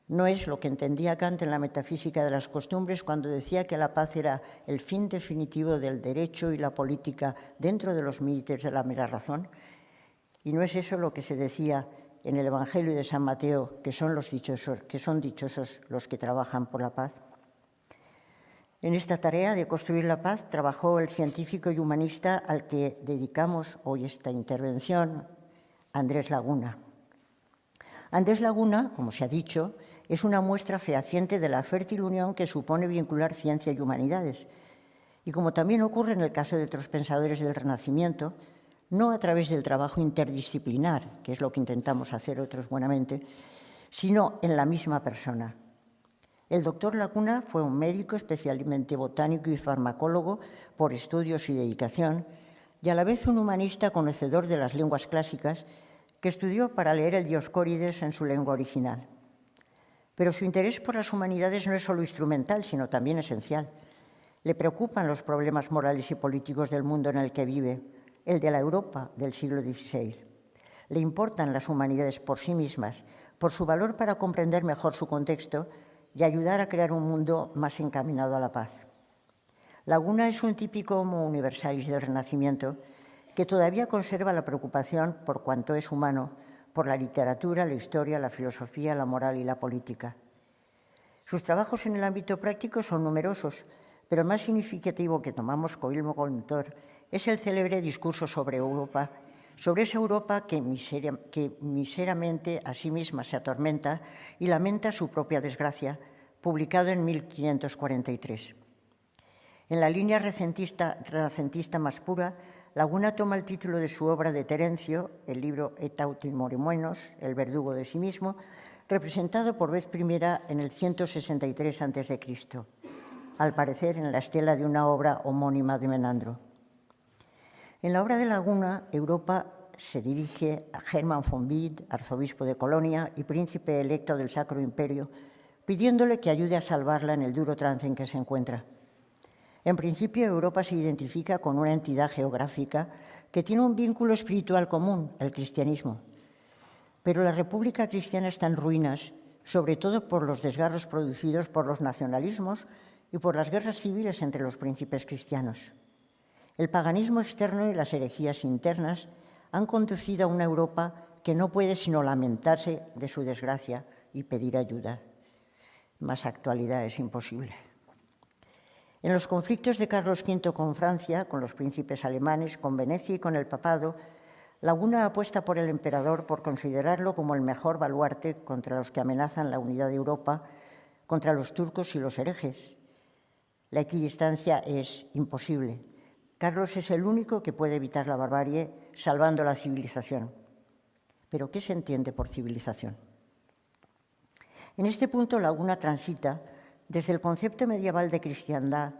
¿No es lo que entendía Kant en la metafísica de las costumbres cuando decía que la paz era el fin definitivo del derecho y la política dentro de los límites de la mera razón? ¿Y no es eso lo que se decía en el Evangelio de San Mateo, que son dichosos los que trabajan por la paz? En esta tarea de construir la paz trabajó el científico y humanista al que dedicamos hoy esta intervención, Andrés Laguna. Andrés Laguna, como se ha dicho, es una muestra fehaciente de la fértil unión que supone vincular ciencia y humanidades. Y como también ocurre en el caso de otros pensadores del Renacimiento, no a través del trabajo interdisciplinar, que es lo que intentamos hacer otros buenamente, sino en la misma persona. El doctor Laguna fue un médico especialmente botánico y farmacólogo por estudios y dedicación, y a la vez un humanista conocedor de las lenguas clásicas que estudió para leer el Dioscórides en su lengua original. Pero su interés por las humanidades no es solo instrumental, sino también esencial. Le preocupan los problemas morales y políticos del mundo en el que vive, el de la Europa del siglo XVI. Le importan las humanidades por sí mismas, por su valor para comprender mejor su contexto y ayudar a crear un mundo más encaminado a la paz. Laguna es un típico homo universalis del Renacimiento que todavía conserva la preocupación por cuanto es humano, por la literatura, la historia, la filosofía, la moral y la política. Sus trabajos en el ámbito práctico son numerosos, pero el más significativo que tomamos como conductor es el célebre discurso sobre Europa, sobre esa Europa que miseramente a sí misma se atormenta y lamenta su propia desgracia, publicado en 1543. En la línea renacentista más pura, Laguna toma el título de su obra de Terencio, el libro Et autimoremenos, el verdugo de sí mismo, representado por vez primera en el 163 a.C., al parecer en la estela de una obra homónima de Menandro. En la obra de Laguna, Europa se dirige a Hermann von Wied, arzobispo de Colonia y príncipe electo del Sacro Imperio, pidiéndole que ayude a salvarla en el duro trance en que se encuentra. En principio, Europa se identifica con una entidad geográfica que tiene un vínculo espiritual común, el cristianismo. Pero la República Cristiana está en ruinas, sobre todo por los desgarros producidos por los nacionalismos y por las guerras civiles entre los príncipes cristianos. El paganismo externo y las herejías internas han conducido a una Europa que no puede sino lamentarse de su desgracia y pedir ayuda. Más actualidad es imposible. En los conflictos de Carlos V con Francia, con los príncipes alemanes, con Venecia y con el papado, Laguna apuesta por el emperador por considerarlo como el mejor baluarte contra los que amenazan la unidad de Europa, contra los turcos y los herejes. La equidistancia es imposible. Carlos es el único que puede evitar la barbarie, salvando la civilización. ¿Pero qué se entiende por civilización? En este punto, Laguna transita desde el concepto medieval de cristiandad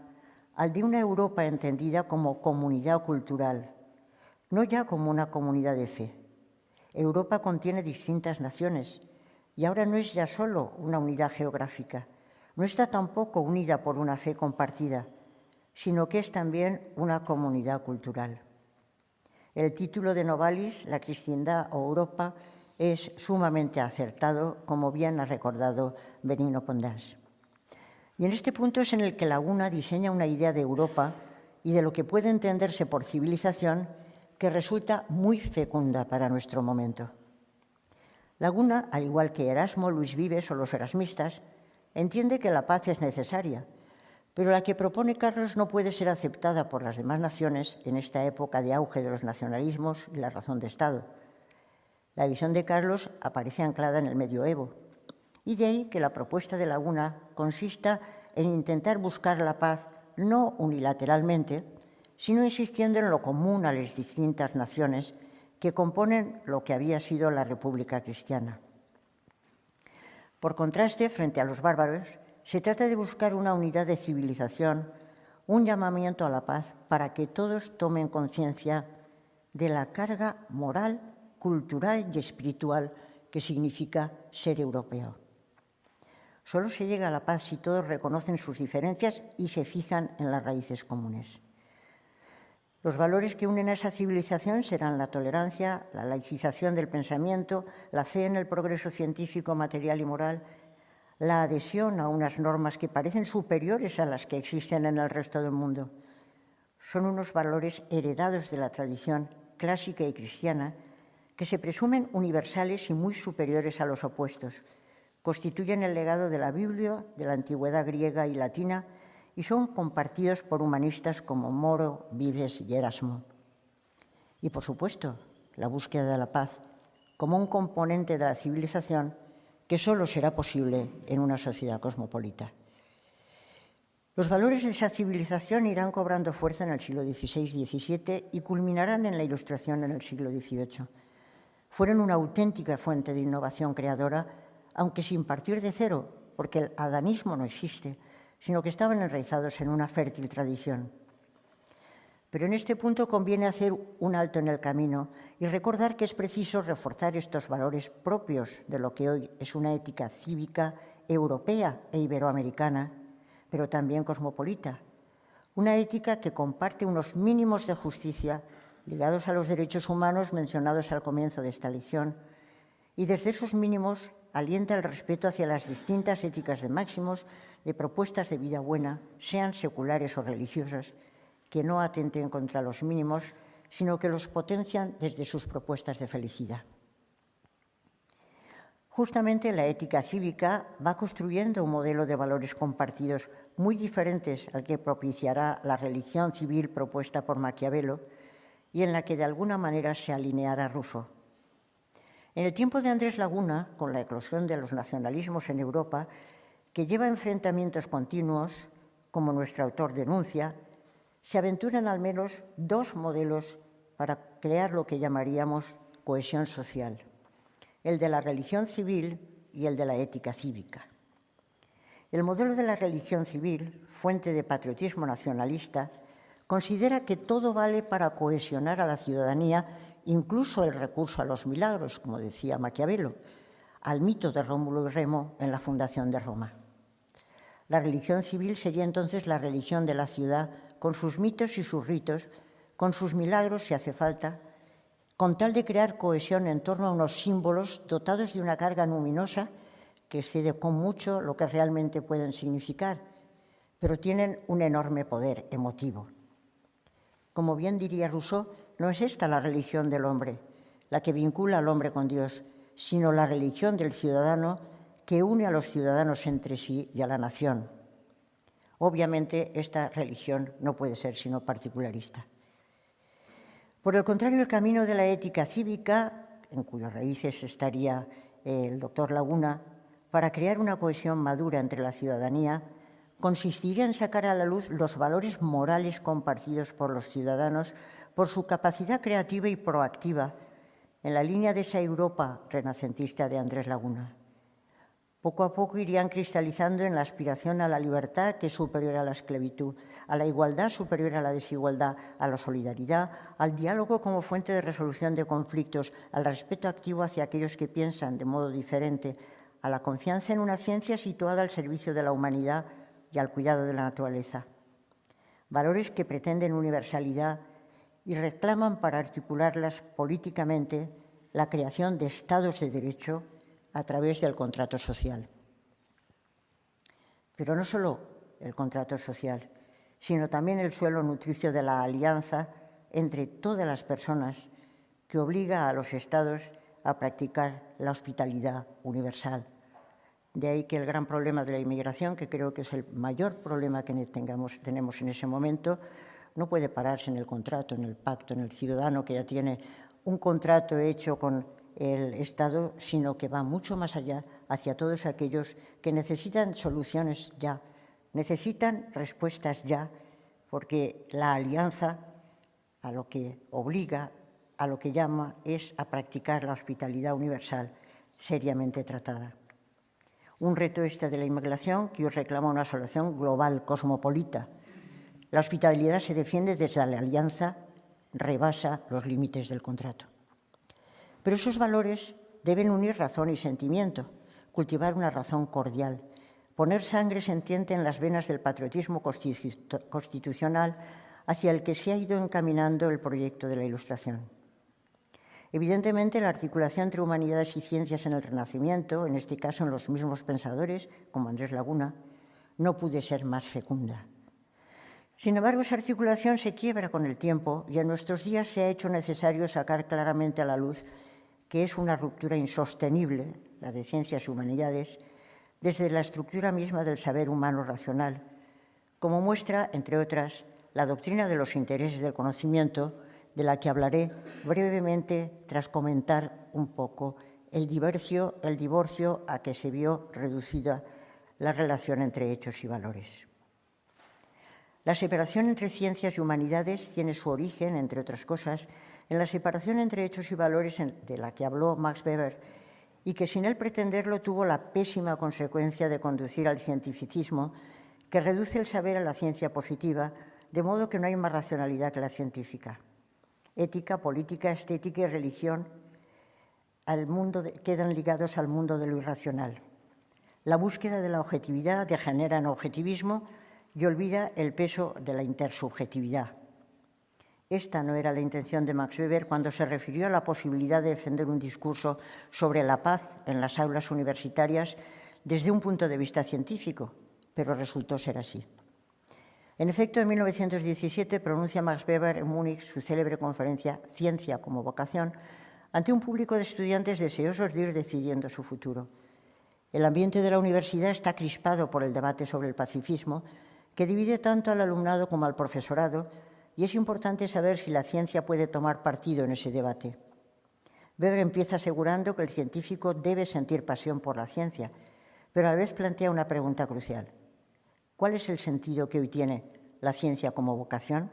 al de una Europa entendida como comunidad cultural, no ya como una comunidad de fe. Europa contiene distintas naciones y ahora no es ya solo una unidad geográfica, no está tampoco unida por una fe compartida, sino que es también una comunidad cultural. El título de Novalis, La cristiandad o Europa, es sumamente acertado, como bien ha recordado Benigno Pondás. Y en este punto es en el que Laguna diseña una idea de Europa y de lo que puede entenderse por civilización que resulta muy fecunda para nuestro momento. Laguna, al igual que Erasmo, Luis Vives o los erasmistas, entiende que la paz es necesaria, pero la que propone Carlos no puede ser aceptada por las demás naciones en esta época de auge de los nacionalismos y la razón de Estado. La visión de Carlos aparece anclada en el medioevo, y de ahí que la propuesta de Laguna consista en intentar buscar la paz no unilateralmente, sino insistiendo en lo común a las distintas naciones que componen lo que había sido la República Cristiana. Por contraste, frente a los bárbaros, se trata de buscar una unidad de civilización, un llamamiento a la paz para que todos tomen conciencia de la carga moral, cultural y espiritual que significa ser europeo. Solo se llega a la paz si todos reconocen sus diferencias y se fijan en las raíces comunes. Los valores que unen a esa civilización serán la tolerancia, la laicización del pensamiento, la fe en el progreso científico, material y moral, la adhesión a unas normas que parecen superiores a las que existen en el resto del mundo. Son unos valores heredados de la tradición clásica y cristiana que se presumen universales y muy superiores a los opuestos. Constituyen el legado de la Biblia, de la antigüedad griega y latina, y son compartidos por humanistas como Moro, Vives y Erasmo. Y, por supuesto, la búsqueda de la paz como un componente de la civilización que solo será posible en una sociedad cosmopolita. Los valores de esa civilización irán cobrando fuerza en el siglo XVI-XVII y culminarán en la Ilustración en el siglo XVIII. Fueron una auténtica fuente de innovación creadora, aunque sin partir de cero, porque el adanismo no existe, sino que estaban enraizados en una fértil tradición. Pero en este punto conviene hacer un alto en el camino y recordar que es preciso reforzar estos valores propios de lo que hoy es una ética cívica europea e iberoamericana, pero también cosmopolita. Una ética que comparte unos mínimos de justicia ligados a los derechos humanos mencionados al comienzo de esta lección y desde esos mínimos alienta el respeto hacia las distintas éticas de máximos, de propuestas de vida buena, sean seculares o religiosas, que no atenten contra los mínimos, sino que los potencian desde sus propuestas de felicidad. Justamente la ética cívica va construyendo un modelo de valores compartidos muy diferentes al que propiciará la religión civil propuesta por Maquiavelo y en la que de alguna manera se alineará Rousseau. En el tiempo de Andrés Laguna, con la eclosión de los nacionalismos en Europa, que lleva enfrentamientos continuos, como nuestro autor denuncia, se aventuran al menos dos modelos para crear lo que llamaríamos cohesión social: el de la religión civil y el de la ética cívica. El modelo de la religión civil, fuente de patriotismo nacionalista, considera que todo vale para cohesionar a la ciudadanía, incluso el recurso a los milagros, como decía Maquiavelo, al mito de Rómulo y Remo en la fundación de Roma. La religión civil sería entonces la religión de la ciudad, con sus mitos y sus ritos, con sus milagros si hace falta, con tal de crear cohesión en torno a unos símbolos dotados de una carga luminosa que excede con mucho lo que realmente pueden significar, pero tienen un enorme poder emotivo. Como bien diría Rousseau, no es esta la religión del hombre, la que vincula al hombre con Dios, sino la religión del ciudadano que une a los ciudadanos entre sí y a la nación. Obviamente, esta religión no puede ser sino particularista. Por el contrario, el camino de la ética cívica, en cuyas raíces estaría el doctor Laguna, para crear una cohesión madura entre la ciudadanía, consistiría en sacar a la luz los valores morales compartidos por los ciudadanos por su capacidad creativa y proactiva, en la línea de esa Europa renacentista de Andrés Laguna. Poco a poco irían cristalizando en la aspiración a la libertad, que es superior a la esclavitud, a la igualdad superior a la desigualdad, a la solidaridad, al diálogo como fuente de resolución de conflictos, al respeto activo hacia aquellos que piensan de modo diferente, a la confianza en una ciencia situada al servicio de la humanidad y al cuidado de la naturaleza. Valores que pretenden universalidad y reclaman para articularlas políticamente la creación de estados de derecho a través del contrato social. Pero no solo el contrato social, sino también el suelo nutricio de la alianza entre todas las personas que obliga a los Estados a practicar la hospitalidad universal. De ahí que el gran problema de la inmigración, que creo que es el mayor problema que tenemos en ese momento, no puede pararse en el contrato, en el pacto, en el ciudadano que ya tiene un contrato hecho con el Estado, sino que va mucho más allá, hacia todos aquellos que necesitan soluciones ya, necesitan respuestas ya, porque la alianza a lo que obliga, a lo que llama, es a practicar la hospitalidad universal seriamente tratada. Un reto este de la inmigración que hoy reclama una solución global, cosmopolita. La hospitalidad se defiende desde la alianza, rebasa los límites del contrato. Pero esos valores deben unir razón y sentimiento, cultivar una razón cordial, poner sangre sentiente en las venas del patriotismo constitucional hacia el que se ha ido encaminando el proyecto de la Ilustración. Evidentemente, la articulación entre humanidades y ciencias en el Renacimiento, en este caso en los mismos pensadores, como Andrés Laguna, no pudo ser más fecunda. Sin embargo, esa articulación se quiebra con el tiempo y en nuestros días se ha hecho necesario sacar claramente a la luz que es una ruptura insostenible, la de ciencias y humanidades, desde la estructura misma del saber humano racional, como muestra, entre otras, la doctrina de los intereses del conocimiento, de la que hablaré brevemente tras comentar un poco el divorcio a que se vio reducida la relación entre hechos y valores. La separación entre ciencias y humanidades tiene su origen, entre otras cosas, en la separación entre hechos y valores de la que habló Max Weber y que sin él pretenderlo tuvo la pésima consecuencia de conducir al cientificismo que reduce el saber a la ciencia positiva, de modo que no hay más racionalidad que la científica. Ética, política, estética y religión quedan ligados al mundo de lo irracional. La búsqueda de la objetividad degenera en objetivismo y olvida el peso de la intersubjetividad. Esta no era la intención de Max Weber cuando se refirió a la posibilidad de defender un discurso sobre la paz en las aulas universitarias desde un punto de vista científico, pero resultó ser así. En efecto, en 1917 pronuncia Max Weber en Múnich su célebre conferencia Ciencia como vocación ante un público de estudiantes deseosos de ir decidiendo su futuro. El ambiente de la universidad está crispado por el debate sobre el pacifismo, que divide tanto al alumnado como al profesorado, y es importante saber si la ciencia puede tomar partido en ese debate. Weber empieza asegurando que el científico debe sentir pasión por la ciencia, pero a la vez plantea una pregunta crucial. ¿Cuál es el sentido que hoy tiene la ciencia como vocación?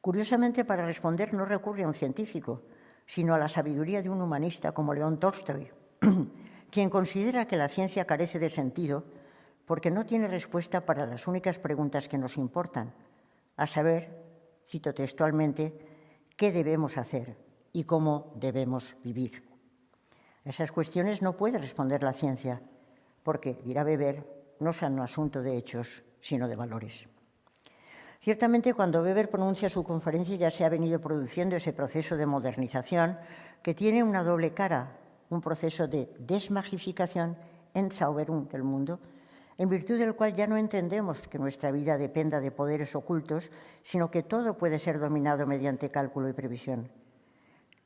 Curiosamente, para responder no recurre a un científico, sino a la sabiduría de un humanista como León Tolstói, quien considera que la ciencia carece de sentido porque no tiene respuesta para las únicas preguntas que nos importan, a saber, cito textualmente, qué debemos hacer y cómo debemos vivir. A esas cuestiones no puede responder la ciencia, porque, dirá Weber, no son un asunto de hechos, sino de valores. Ciertamente, cuando Weber pronuncia su conferencia ya se ha venido produciendo ese proceso de modernización que tiene una doble cara, un proceso de desmagificación, Entzauberung del mundo, en virtud del cual ya no entendemos que nuestra vida dependa de poderes ocultos, sino que todo puede ser dominado mediante cálculo y previsión.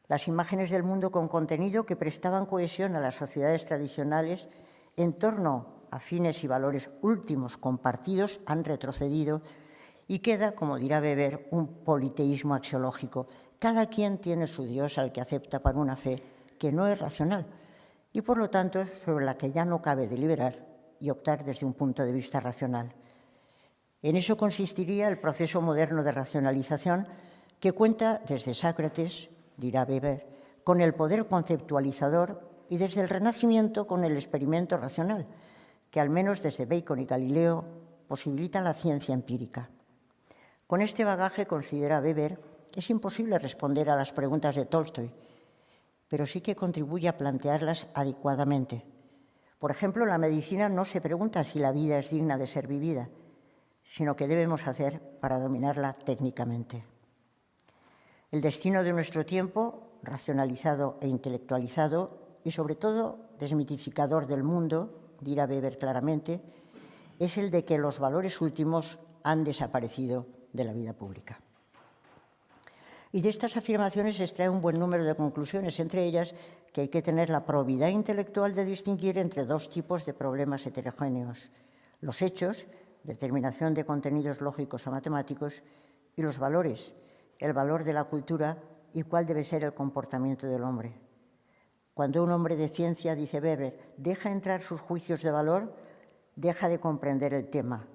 Las imágenes del mundo con contenido que prestaban cohesión a las sociedades tradicionales en torno a fines y valores últimos compartidos han retrocedido y queda, como dirá Weber, un politeísmo axiológico. Cada quien tiene su Dios al que acepta para una fe que no es racional y, por lo tanto, sobre la que ya no cabe deliberar y optar desde un punto de vista racional. En eso consistiría el proceso moderno de racionalización que cuenta desde Sócrates, dirá Weber, con el poder conceptualizador y desde el Renacimiento con el experimento racional, que al menos desde Bacon y Galileo posibilita la ciencia empírica. Con este bagaje, considera Weber, es imposible responder a las preguntas de Tolstói, pero sí que contribuye a plantearlas adecuadamente. Por ejemplo, la medicina no se pregunta si la vida es digna de ser vivida, sino qué debemos hacer para dominarla técnicamente. El destino de nuestro tiempo, racionalizado e intelectualizado, y sobre todo desmitificador del mundo, dirá Weber claramente, es el de que los valores últimos han desaparecido de la vida pública. Y de estas afirmaciones se extrae un buen número de conclusiones, entre ellas que hay que tener la probidad intelectual de distinguir entre dos tipos de problemas heterogéneos: los hechos, determinación de contenidos lógicos o matemáticos, y los valores, el valor de la cultura y cuál debe ser el comportamiento del hombre. Cuando un hombre de ciencia, dice Weber, deja entrar sus juicios de valor, deja de comprender el tema.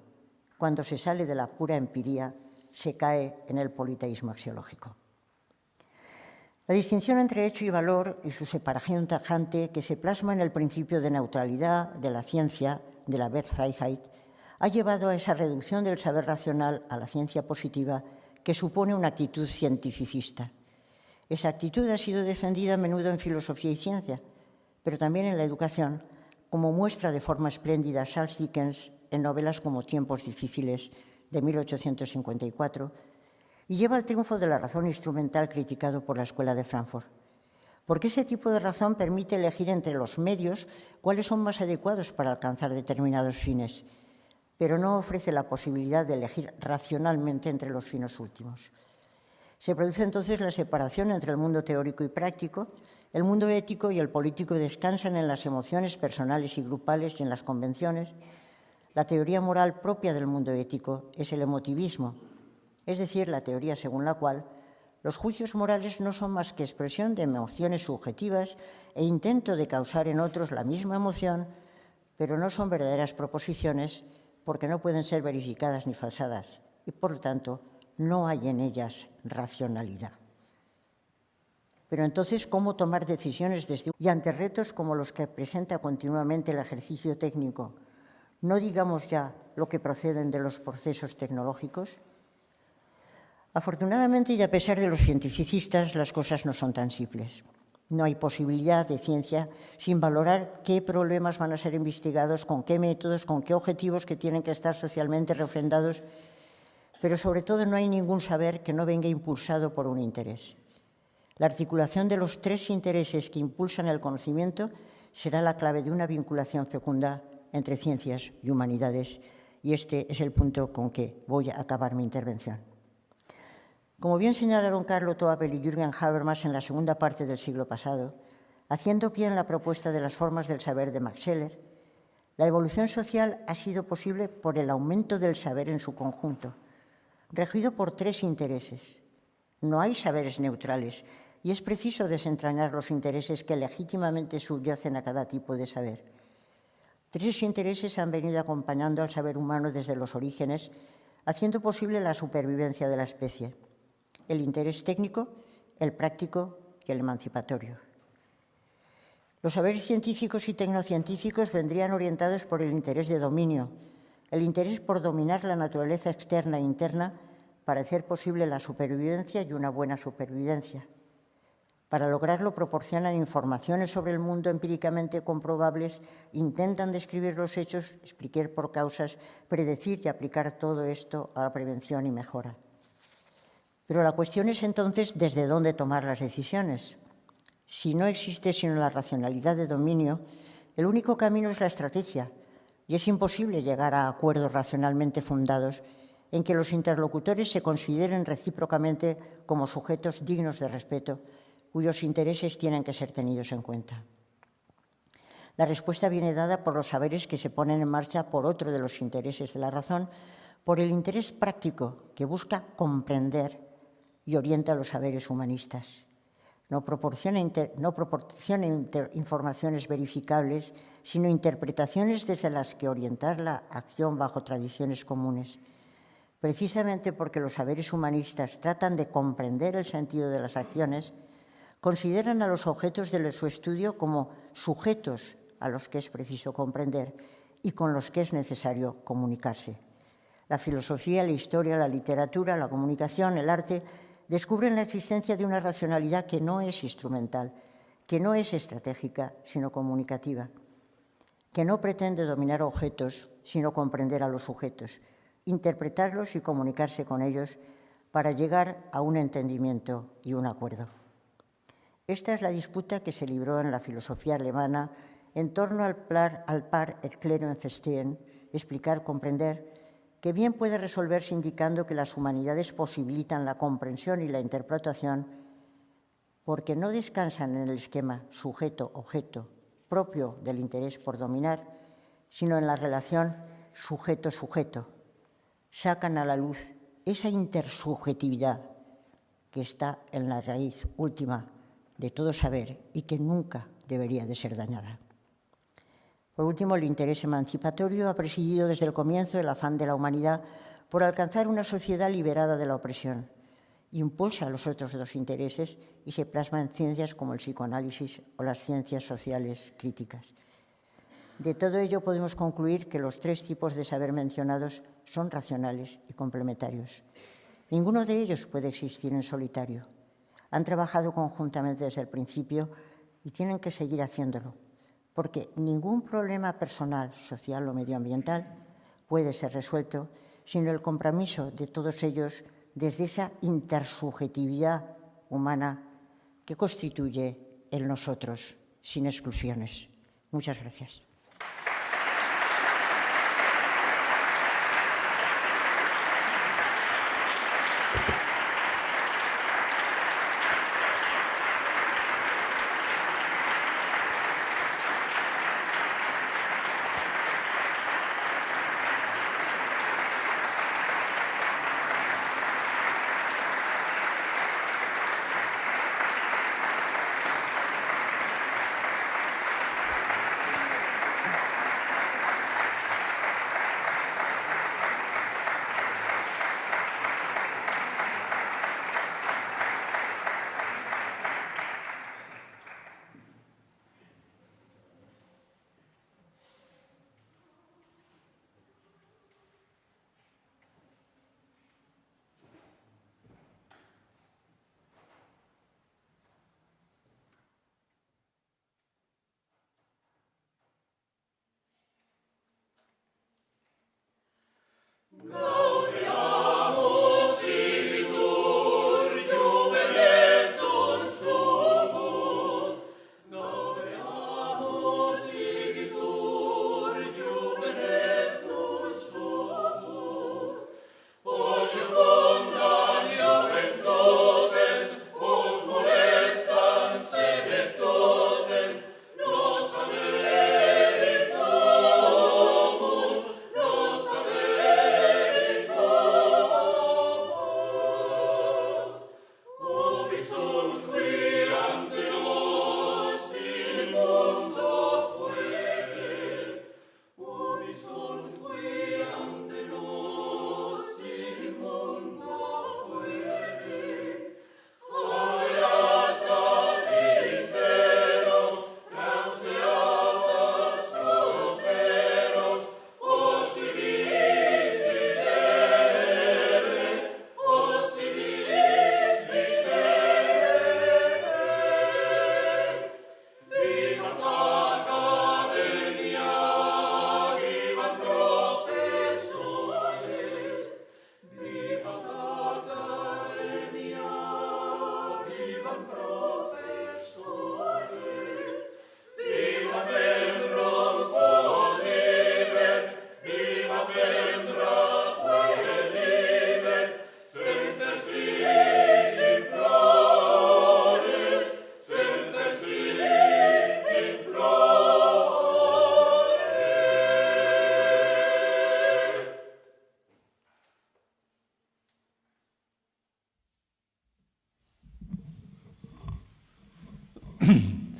Cuando se sale de la pura empiría, se cae en el politeísmo axiológico. La distinción entre hecho y valor y su separación tajante, que se plasma en el principio de neutralidad de la ciencia, de la Wertfreiheit, ha llevado a esa reducción del saber racional a la ciencia positiva que supone una actitud cientificista. Esa actitud ha sido defendida a menudo en filosofía y ciencia, pero también en la educación, como muestra de forma espléndida Charles Dickens en novelas como Tiempos difíciles, de 1854, y lleva al triunfo de la razón instrumental criticado por la Escuela de Frankfurt. Porque ese tipo de razón permite elegir entre los medios cuáles son más adecuados para alcanzar determinados fines, pero no ofrece la posibilidad de elegir racionalmente entre los fines últimos. Se produce entonces la separación entre el mundo teórico y práctico. El mundo ético y el político descansan en las emociones personales y grupales y en las convenciones. La teoría moral propia del mundo ético es el emotivismo, es decir, la teoría según la cual los juicios morales no son más que expresión de emociones subjetivas e intento de causar en otros la misma emoción, pero no son verdaderas proposiciones porque no pueden ser verificadas ni falsadas y, por lo tanto, no hay en ellas racionalidad. Pero entonces, ¿cómo tomar decisiones y ante retos como los que presenta continuamente el ejercicio técnico? No digamos ya lo que proceden de los procesos tecnológicos. Afortunadamente, y a pesar de los cientificistas, las cosas no son tan simples. No hay posibilidad de ciencia sin valorar qué problemas van a ser investigados, con qué métodos, con qué objetivos que tienen que estar socialmente refrendados. pero sobre todo no hay ningún saber que no venga impulsado por un interés. La articulación de los tres intereses que impulsan el conocimiento será la clave de una vinculación fecunda entre ciencias y humanidades, y este es el punto con que voy a acabar mi intervención. Como bien señalaron Carlo Toapel y Jürgen Habermas en la segunda parte del siglo pasado, haciendo pie en la propuesta de las formas del saber de Max Scheler, la evolución social ha sido posible por el aumento del saber en su conjunto, regido por tres intereses. No hay saberes neutrales y es preciso desentrañar los intereses que legítimamente subyacen a cada tipo de saber. Tres intereses han venido acompañando al saber humano desde los orígenes, haciendo posible la supervivencia de la especie: el interés técnico, el práctico y el emancipatorio. Los saberes científicos y tecnocientíficos vendrían orientados por el interés de dominio, el interés por dominar la naturaleza externa e interna para hacer posible la supervivencia y una buena supervivencia. Para lograrlo proporcionan informaciones sobre el mundo empíricamente comprobables, intentan describir los hechos, explicar por causas, predecir y aplicar todo esto a la prevención y mejora. Pero la cuestión es entonces desde dónde tomar las decisiones. Si no existe sino la racionalidad de dominio, el único camino es la estrategia, y es imposible llegar a acuerdos racionalmente fundados en que los interlocutores se consideren recíprocamente como sujetos dignos de respeto, cuyos intereses tienen que ser tenidos en cuenta. La respuesta viene dada por los saberes que se ponen en marcha por otro de los intereses de la razón, por el interés práctico que busca comprender y orienta a los saberes humanistas. No proporciona informaciones verificables, sino interpretaciones desde las que orientar la acción bajo tradiciones comunes. Precisamente porque los saberes humanistas tratan de comprender el sentido de las acciones, consideran a los objetos de su estudio como sujetos a los que es preciso comprender y con los que es necesario comunicarse. La filosofía, la historia, la literatura, la comunicación, el arte descubren la existencia de una racionalidad que no es instrumental, que no es estratégica, sino comunicativa, que no pretende dominar objetos, sino comprender a los sujetos, interpretarlos y comunicarse con ellos para llegar a un entendimiento y un acuerdo. Esta es la disputa que se libró en la filosofía alemana en torno al par erklären verstehen, explicar, comprender, que bien puede resolverse indicando que las humanidades posibilitan la comprensión y la interpretación porque no descansan en el esquema sujeto-objeto propio del interés por dominar, sino en la relación sujeto-sujeto. Sacan a la luz esa intersubjetividad que está en la raíz última de todo saber y que nunca debería de ser dañada. Por último, el interés emancipatorio ha presidido desde el comienzo el afán de la humanidad por alcanzar una sociedad liberada de la opresión. Impulsa los otros dos intereses y se plasma en ciencias como el psicoanálisis o las ciencias sociales críticas. De todo ello podemos concluir que los tres tipos de saber mencionados son racionales y complementarios. Ninguno de ellos puede existir en solitario. Han trabajado conjuntamente desde el principio y tienen que seguir haciéndolo, porque ningún problema personal, social o medioambiental puede ser resuelto sino el compromiso de todos ellos desde esa intersubjetividad humana que constituye el nosotros, sin exclusiones. Muchas gracias.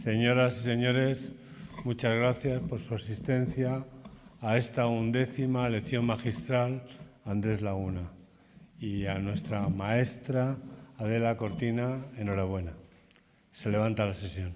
Señoras y señores, muchas gracias por su asistencia a esta 11ª lección magistral Andrés Laguna. Y a nuestra maestra Adela Cortina, enhorabuena. Se levanta la sesión.